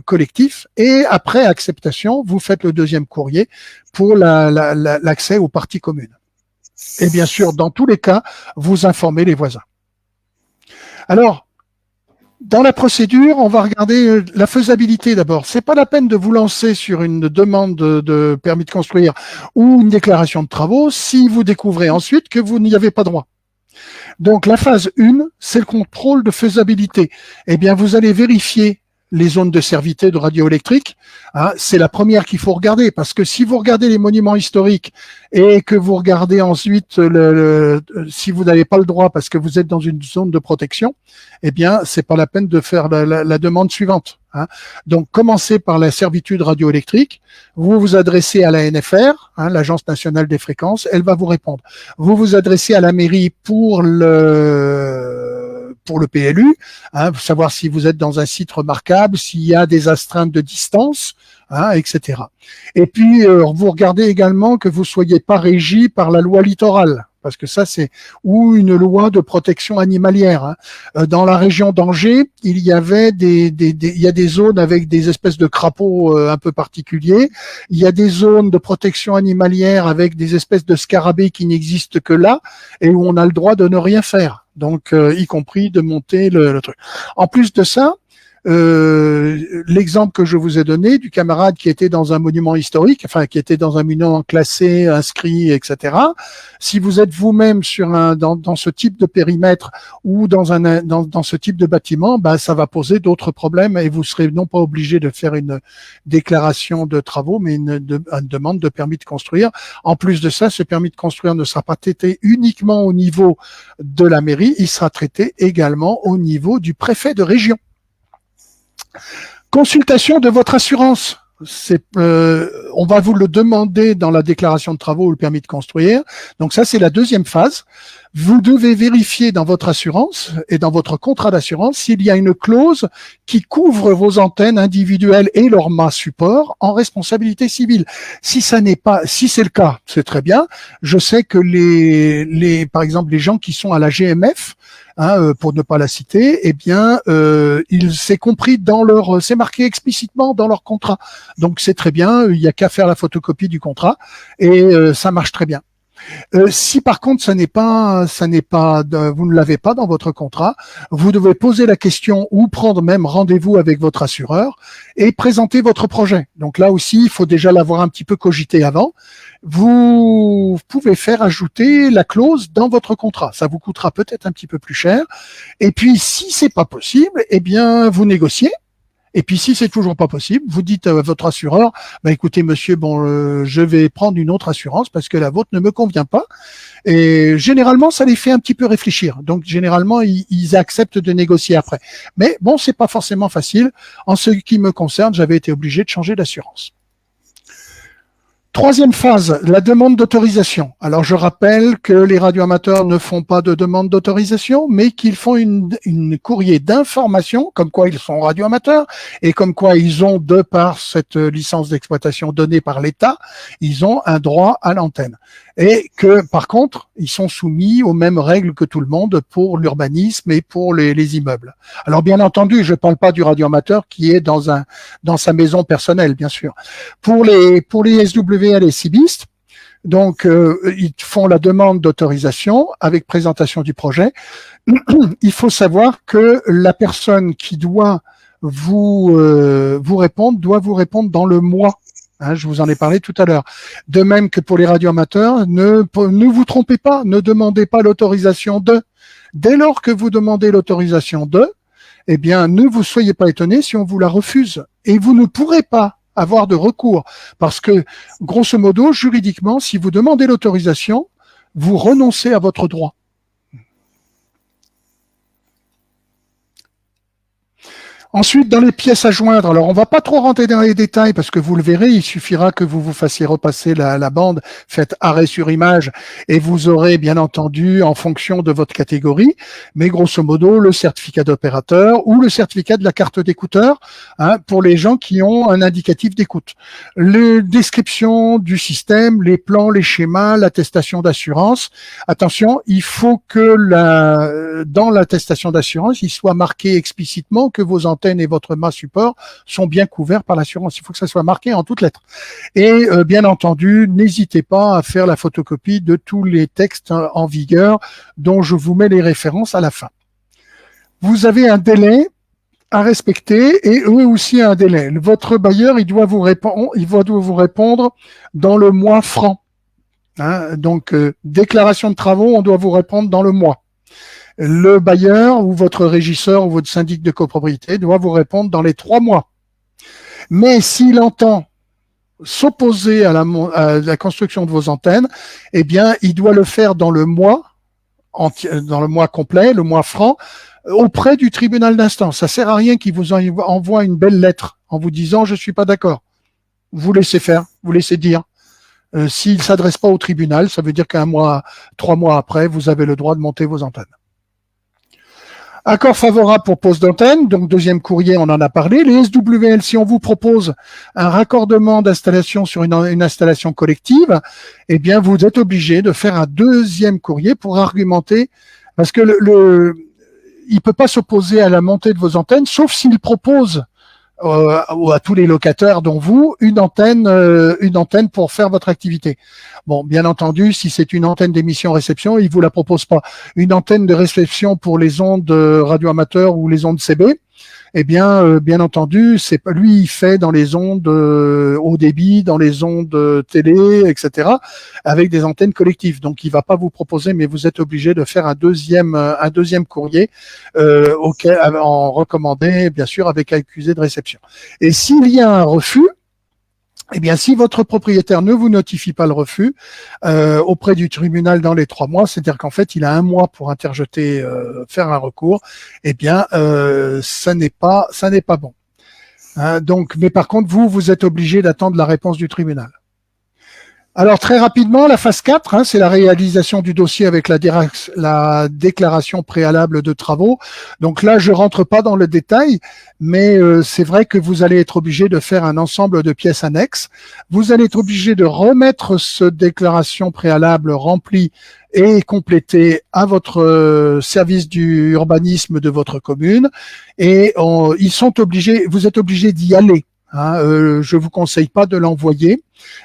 collectif, et après acceptation, vous faites le deuxième courrier pour l'accès aux parties communes. Et bien sûr, dans tous les cas, vous informez les voisins. Alors, dans la procédure, on va regarder la faisabilité d'abord. C'est pas la peine de vous lancer sur une demande de permis de construire ou une déclaration de travaux si vous découvrez ensuite que vous n'y avez pas droit. Donc, la phase 1, c'est le contrôle de faisabilité. Eh bien, vous allez vérifier les zones de servitude de radioélectrique. Hein, c'est la première qu'il faut regarder, parce que si vous regardez les monuments historiques et que vous regardez ensuite si vous n'avez pas le droit parce que vous êtes dans une zone de protection, eh bien, c'est pas la peine de faire la demande suivante. Hein. Donc, commencez par la servitude radioélectrique. Vous vous adressez à la NFR, hein, l'Agence nationale des fréquences. Elle va vous répondre. Vous vous adressez à la mairie pour le PLU, hein, pour savoir si vous êtes dans un site remarquable, s'il y a des astreintes de distance, hein, etc. Et puis, vous regardez également que vous soyez pas régi par la loi littorale, parce que ça, c'est ou une loi de protection animalière. Hein. Dans la région d'Angers, il y avait il y a des zones avec des espèces de crapauds un peu particuliers. Il y a des zones de protection animalière avec des espèces de scarabées qui n'existent que là et où on a le droit de ne rien faire. Donc, y compris de monter le truc. En plus de ça, l'exemple que je vous ai donné du camarade qui était dans un monument historique, enfin qui était dans un monument classé, inscrit, etc. Si vous êtes vous-même dans ce type de périmètre ou dans ce type de bâtiment, bah ça va poser d'autres problèmes et vous serez non pas obligé de faire une déclaration de travaux, mais une demande de permis de construire. En plus de ça, ce permis de construire ne sera pas traité uniquement au niveau de la mairie, il sera traité également au niveau du préfet de région. Consultation de votre assurance. On va vous le demander dans la déclaration de travaux ou le permis de construire. Donc ça, c'est la deuxième phase. Vous devez vérifier dans votre assurance et dans votre contrat d'assurance s'il y a une clause qui couvre vos antennes individuelles et leur mât support en responsabilité civile. Si c'est le cas, c'est très bien. Je sais que par exemple, les gens qui sont à la GMF, hein, pour ne pas la citer, eh bien, c'est compris c'est marqué explicitement dans leur contrat. Donc c'est très bien, il n'y a qu'à faire la photocopie du contrat et ça marche très bien. Si par contre vous ne l'avez pas dans votre contrat, vous devez poser la question ou prendre même rendez-vous avec votre assureur et présenter votre projet. Donc là aussi, il faut déjà l'avoir un petit peu cogité avant. Vous pouvez faire ajouter la clause dans votre contrat. Ça vous coûtera peut-être un petit peu plus cher. Et puis, si c'est pas possible, eh bien, vous négociez. Et puis, si c'est toujours pas possible, vous dites à votre assureur, bah, écoutez, monsieur, je vais prendre une autre assurance parce que la vôtre ne me convient pas. Et généralement, ça les fait un petit peu réfléchir. Donc, généralement, ils acceptent de négocier après. Mais bon, c'est pas forcément facile. En ce qui me concerne, j'avais été obligé de changer d'assurance. Troisième phase, la demande d'autorisation. Alors, je rappelle que les radioamateurs ne font pas de demande d'autorisation, mais qu'ils font une courrier d'information, comme quoi ils sont radioamateurs, et comme quoi ils ont, de par cette licence d'exploitation donnée par l'État, ils ont un droit à l'antenne. Et que, par contre, ils sont soumis aux mêmes règles que tout le monde pour l'urbanisme et pour les immeubles. Alors, bien entendu, je ne parle pas du radioamateur qui est dans sa maison personnelle, bien sûr. Pour les SWL et CBIST, donc, ils font la demande d'autorisation avec présentation du projet. Il faut savoir que la personne qui doit vous répondre doit vous répondre dans le mois. Je vous en ai parlé tout à l'heure. De même que pour les radioamateurs, ne vous trompez pas, ne demandez pas l'autorisation de. Dès lors que vous demandez l'autorisation de, eh bien, ne vous soyez pas étonnés si on vous la refuse. Et vous ne pourrez pas avoir de recours. Parce que, grosso modo, juridiquement, si vous demandez l'autorisation, vous renoncez à votre droit. Ensuite, dans les pièces à joindre, alors on va pas trop rentrer dans les détails parce que vous le verrez, il suffira que vous vous fassiez repasser la bande, faites arrêt sur image et vous aurez bien entendu en fonction de votre catégorie, mais grosso modo le certificat d'opérateur ou le certificat de la carte d'écouteur pour les gens qui ont un indicatif d'écoute. Les descriptions du système, les plans, les schémas, l'attestation d'assurance. Attention, il faut que dans l'attestation d'assurance, il soit marqué explicitement que vos antennes et votre mât support sont bien couverts par l'assurance. Il faut que ça soit marqué en toutes lettres. Et bien entendu, n'hésitez pas à faire la photocopie de tous les textes en vigueur dont je vous mets les références à la fin. Vous avez un délai à respecter et eux aussi un délai. Votre bailleur, il doit vous répondre dans le mois franc. Donc, déclaration de travaux, on doit vous répondre dans le mois. Le bailleur ou votre régisseur ou votre syndic de copropriété doit vous répondre dans les 3 mois. Mais s'il entend s'opposer à la construction de vos antennes, eh bien, il doit le faire dans le mois complet, le mois franc, auprès du tribunal d'instance. Ça sert à rien qu'il vous envoie une belle lettre en vous disant je suis pas d'accord. Vous laissez faire, vous laissez dire. S'il s'adresse pas au tribunal, ça veut dire qu'un mois, 3 mois après, vous avez le droit de monter vos antennes. Accord favorable pour pose d'antenne, donc deuxième courrier, on en a parlé. Les SWL, si on vous propose un raccordement d'installation sur une installation collective, eh bien, vous êtes obligé de faire un deuxième courrier pour argumenter, parce que il peut pas s'opposer à la montée de vos antennes, sauf s'il propose à tous les locataires dont vous une antenne pour faire votre activité. Bon, bien entendu, si c'est une antenne d'émission-réception, il vous la propose pas. Une antenne de réception pour les ondes radioamateurs ou les ondes CB, eh bien, bien entendu, c'est pas lui, il fait dans les ondes haut débit, dans les ondes télé, etc., avec des antennes collectives. Donc, il va pas vous proposer, mais vous êtes obligé de faire un deuxième courrier en recommandé, bien sûr, avec accusé de réception. Et s'il y a un refus, eh bien, si votre propriétaire ne vous notifie pas le refus auprès du tribunal dans les 3 mois, c'est-à-dire qu'en fait, il a 1 mois pour interjeter, faire un recours, eh bien, ça n'est pas bon. Donc, mais par contre, vous êtes obligé d'attendre la réponse du tribunal. Alors, très rapidement, la phase 4, c'est la réalisation du dossier avec la déclaration préalable de travaux. Donc là, je rentre pas dans le détail, mais c'est vrai que vous allez être obligé de faire un ensemble de pièces annexes. Vous allez être obligé de remettre cette déclaration préalable remplie et complétée à votre service du urbanisme de votre commune. Et vous êtes obligé d'y aller. Je vous conseille pas de l'envoyer.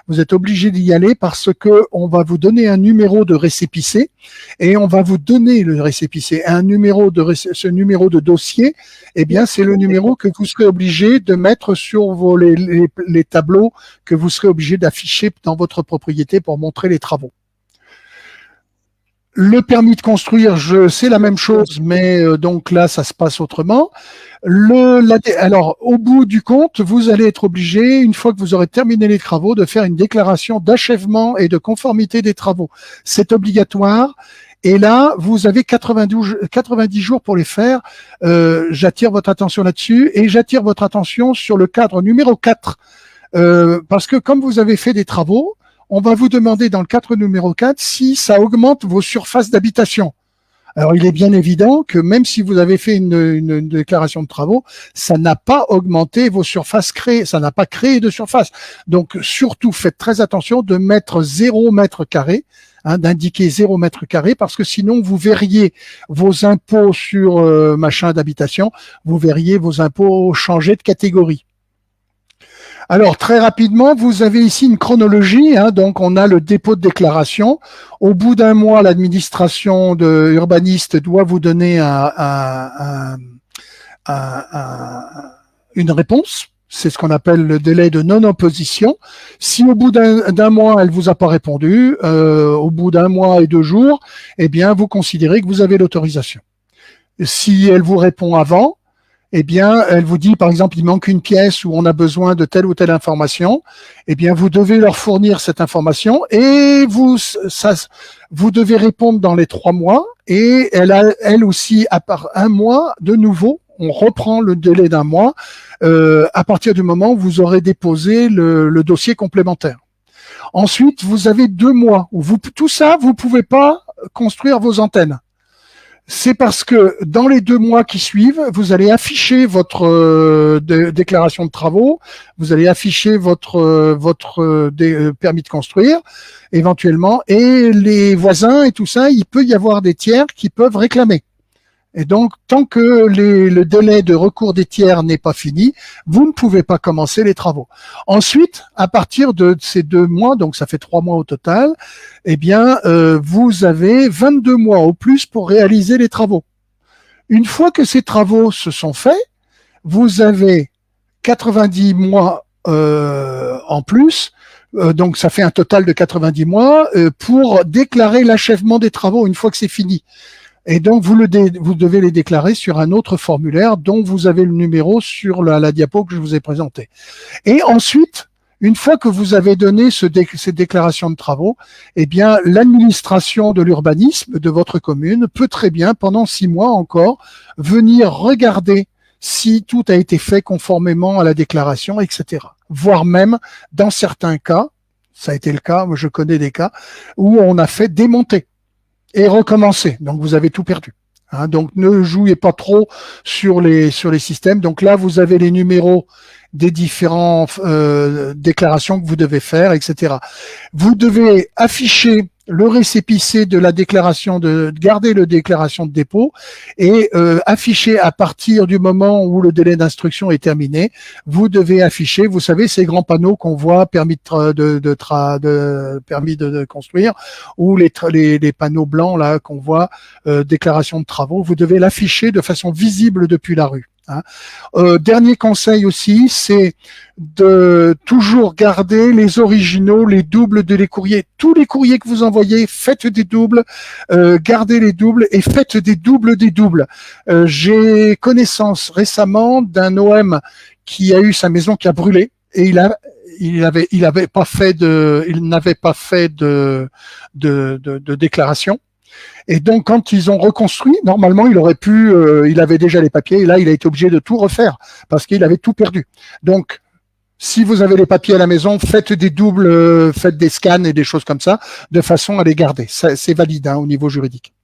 Vous êtes obligé d'y aller parce que on va vous donner un numéro de récépissé et on va vous donner le récépissé. Ce numéro de dossier, eh bien, c'est le numéro que vous serez obligé de mettre sur les tableaux que vous serez obligé d'afficher dans votre propriété pour montrer les travaux. Le permis de construire, c'est la même chose, mais donc là, ça se passe autrement. Alors, au bout du compte, vous allez être obligé, une fois que vous aurez terminé les travaux, de faire une déclaration d'achèvement et de conformité des travaux. C'est obligatoire. Et là, vous avez 90 jours pour les faire. J'attire votre attention là-dessus et j'attire votre attention sur le cadre numéro 4. Parce que comme vous avez fait des travaux, on va vous demander dans le cadre numéro 4 si ça augmente vos surfaces d'habitation. Alors, il est bien évident que même si vous avez fait une déclaration de travaux, ça n'a pas augmenté vos surfaces créées, ça n'a pas créé de surface. Donc, surtout, faites très attention de mettre 0 mètre carré, d'indiquer 0 mètre carré, parce que sinon, vous verriez vos impôts sur machin d'habitation, vous verriez vos impôts changer de catégorie. Alors, très rapidement, vous avez ici une chronologie. Donc, on a le dépôt de déclaration. Au bout d'1 mois, l'administration urbaniste doit vous donner une réponse. C'est ce qu'on appelle le délai de non-opposition. Si au bout d'un mois, elle vous a pas répondu, au bout d'un mois et 2 jours, eh bien, vous considérez que vous avez l'autorisation. Si elle vous répond avant, eh bien, elle vous dit, par exemple, il manque une pièce ou on a besoin de telle ou telle information, eh bien, vous devez leur fournir cette information et vous devez répondre dans les 3 mois et elle aussi, à part un mois, de nouveau, on reprend le délai d'un mois à partir du moment où vous aurez déposé le dossier complémentaire. Ensuite, vous avez 2 mois où tout ça, vous pouvez pas construire vos antennes. C'est parce que dans les 2 mois qui suivent, vous allez afficher votre déclaration de travaux, vous allez afficher votre permis de construire, éventuellement, et les voisins et tout ça, il peut y avoir des tiers qui peuvent réclamer. Et donc, tant que le délai de recours des tiers n'est pas fini, vous ne pouvez pas commencer les travaux. Ensuite, à partir de ces 2 mois, donc ça fait 3 mois au total, eh bien, vous avez 22 mois au plus pour réaliser les travaux. Une fois que ces travaux se sont faits, vous avez 90 mois en plus, donc ça fait un total de 90 mois pour déclarer l'achèvement des travaux une fois que c'est fini. Et donc, vous devez les déclarer sur un autre formulaire dont vous avez le numéro sur la diapo que je vous ai présentée. Et ensuite, une fois que vous avez donné ces déclarations de travaux, eh bien, l'administration de l'urbanisme de votre commune peut très bien, pendant 6 mois encore, venir regarder si tout a été fait conformément à la déclaration, etc. Voire même, dans certains cas, ça a été le cas, moi je connais des cas, où on a fait démonter et recommencer. Donc, vous avez tout perdu. Hein, donc, ne jouez pas trop sur les systèmes. Donc là, vous avez les numéros des différentes déclarations que vous devez faire, etc. Vous devez afficher le récépissé de la déclaration garder le déclaration de dépôt et afficher à partir du moment où le délai d'instruction est terminé, vous devez afficher, vous savez, ces grands panneaux qu'on voit, permis de construire, ou les panneaux blancs là qu'on voit, déclaration de travaux, vous devez l'afficher de façon visible depuis la rue. Hein. Dernier conseil aussi, c'est de toujours garder les originaux, les doubles de les courriers. Tous les courriers que vous envoyez, faites des doubles, gardez les doubles et faites des doubles des doubles. J'ai connaissance récemment d'un OM qui a eu sa maison qui a brûlé et il n'avait pas fait de déclaration. Et donc, quand ils ont reconstruit, normalement, il avait déjà les papiers, et là, il a été obligé de tout refaire, parce qu'il avait tout perdu. Donc, si vous avez les papiers à la maison, faites des doubles, faites des scans et des choses comme ça, de façon à les garder. C'est valide au niveau juridique.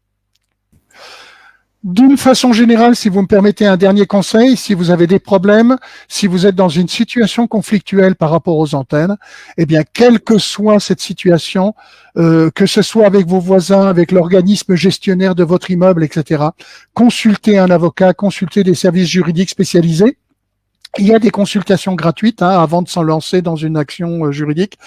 D'une façon générale, si vous me permettez un dernier conseil, si vous avez des problèmes, si vous êtes dans une situation conflictuelle par rapport aux antennes, eh bien, quelle que soit cette situation, que ce soit avec vos voisins, avec l'organisme gestionnaire de votre immeuble, etc., consultez un avocat, consultez des services juridiques spécialisés. Il y a des consultations gratuites avant de s'en lancer dans une action juridique,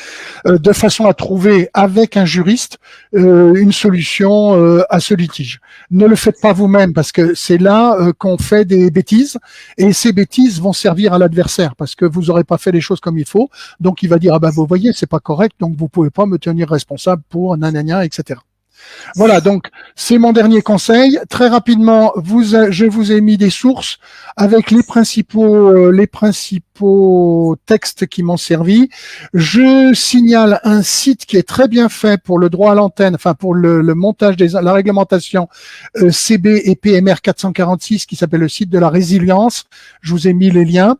de façon à trouver avec un juriste une solution à ce litige. Ne le faites pas vous-même parce que c'est là qu'on fait des bêtises et ces bêtises vont servir à l'adversaire parce que vous n'aurez pas fait les choses comme il faut. Donc il va dire vous voyez c'est pas correct donc vous pouvez pas me tenir responsable pour nanana etc. Voilà, donc c'est mon dernier conseil. Très rapidement, je vous ai mis des sources avec les principaux textes qui m'ont servi. Je signale un site qui est très bien fait pour le droit à l'antenne, enfin pour le montage la réglementation CB et PMR 446 qui s'appelle le site de la résilience. Je vous ai mis les liens.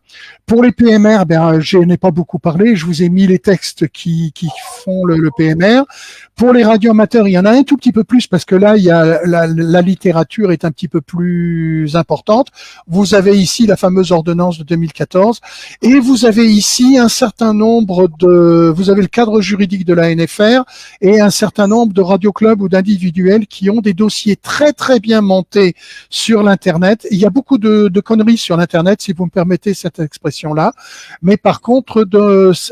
Pour les PMR, je n'ai pas beaucoup parlé. Je vous ai mis les textes qui font le PMR. Pour les radioamateurs, il y en a un tout petit peu plus parce que là, il y a la littérature est un petit peu plus importante. Vous avez ici la fameuse ordonnance de 2014 et vous avez ici un certain nombre vous avez le cadre juridique de la NFR et un certain nombre de radioclubs ou d'individuels qui ont des dossiers très très bien montés sur l'internet. Il y a beaucoup de conneries sur l'internet, si vous me permettez cette expression-là. Mais par contre,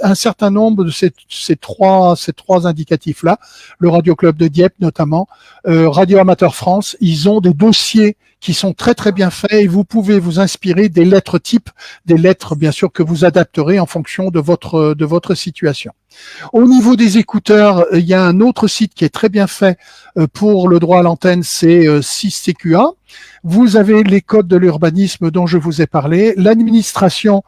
un certain nombre de ces trois indicatifs-là, le Radio Club de Dieppe notamment, Radio Amateur France, ils ont des dossiers qui sont très très bien faits et vous pouvez vous inspirer des lettres types, des lettres bien sûr que vous adapterez en fonction de votre situation. Au niveau des écouteurs, il y a un autre site qui est très bien fait pour le droit à l'antenne, c'est 6CQA. Vous avez les codes de l'urbanisme dont je vous ai parlé, l'administration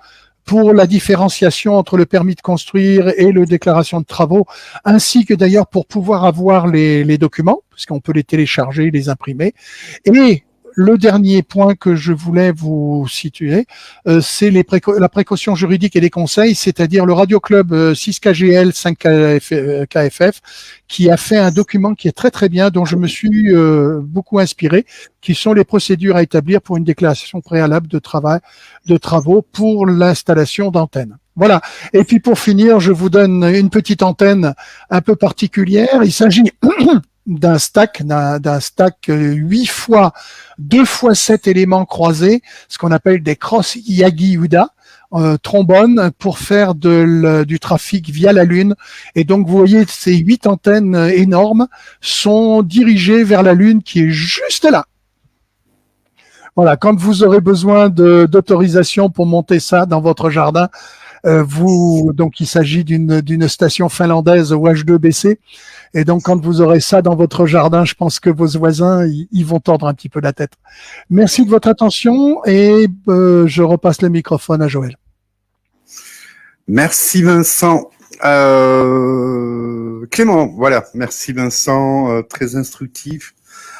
pour la différenciation entre le permis de construire et le déclaration de travaux, ainsi que d'ailleurs pour pouvoir avoir les documents, parce qu'on peut les télécharger, les imprimer. Et le dernier point que je voulais vous situer, c'est la précaution juridique et les conseils, c'est-à-dire le Radio Club 6KGL 5KFF, qui a fait un document qui est très très bien, dont je me suis beaucoup inspiré, qui sont les procédures à établir pour une déclaration préalable de travaux pour l'installation d'antennes. Voilà. Et puis pour finir, je vous donne une petite antenne un peu particulière. Il s'agit d'un stack 8 fois 2 fois 7 éléments croisés, ce qu'on appelle des cross Yagi-Uda, trombone pour faire du trafic via la Lune. Et donc vous voyez, ces 8 antennes énormes sont dirigées vers la Lune qui est juste là. Voilà, quand vous aurez besoin d'autorisation pour monter ça dans votre jardin, donc il s'agit d'une station finlandaise OH2BC. Et donc, quand vous aurez ça dans votre jardin, je pense que vos voisins, ils vont tordre un petit peu la tête. Merci de votre attention et je repasse le microphone à Joël. Merci Vincent. Clément, voilà. Merci Vincent, très instructif.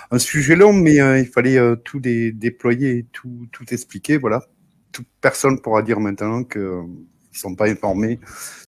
Un sujet long, mais il fallait tout déployer et tout expliquer. Voilà. Toute personne pourra dire maintenant qu'ils ne sont pas informés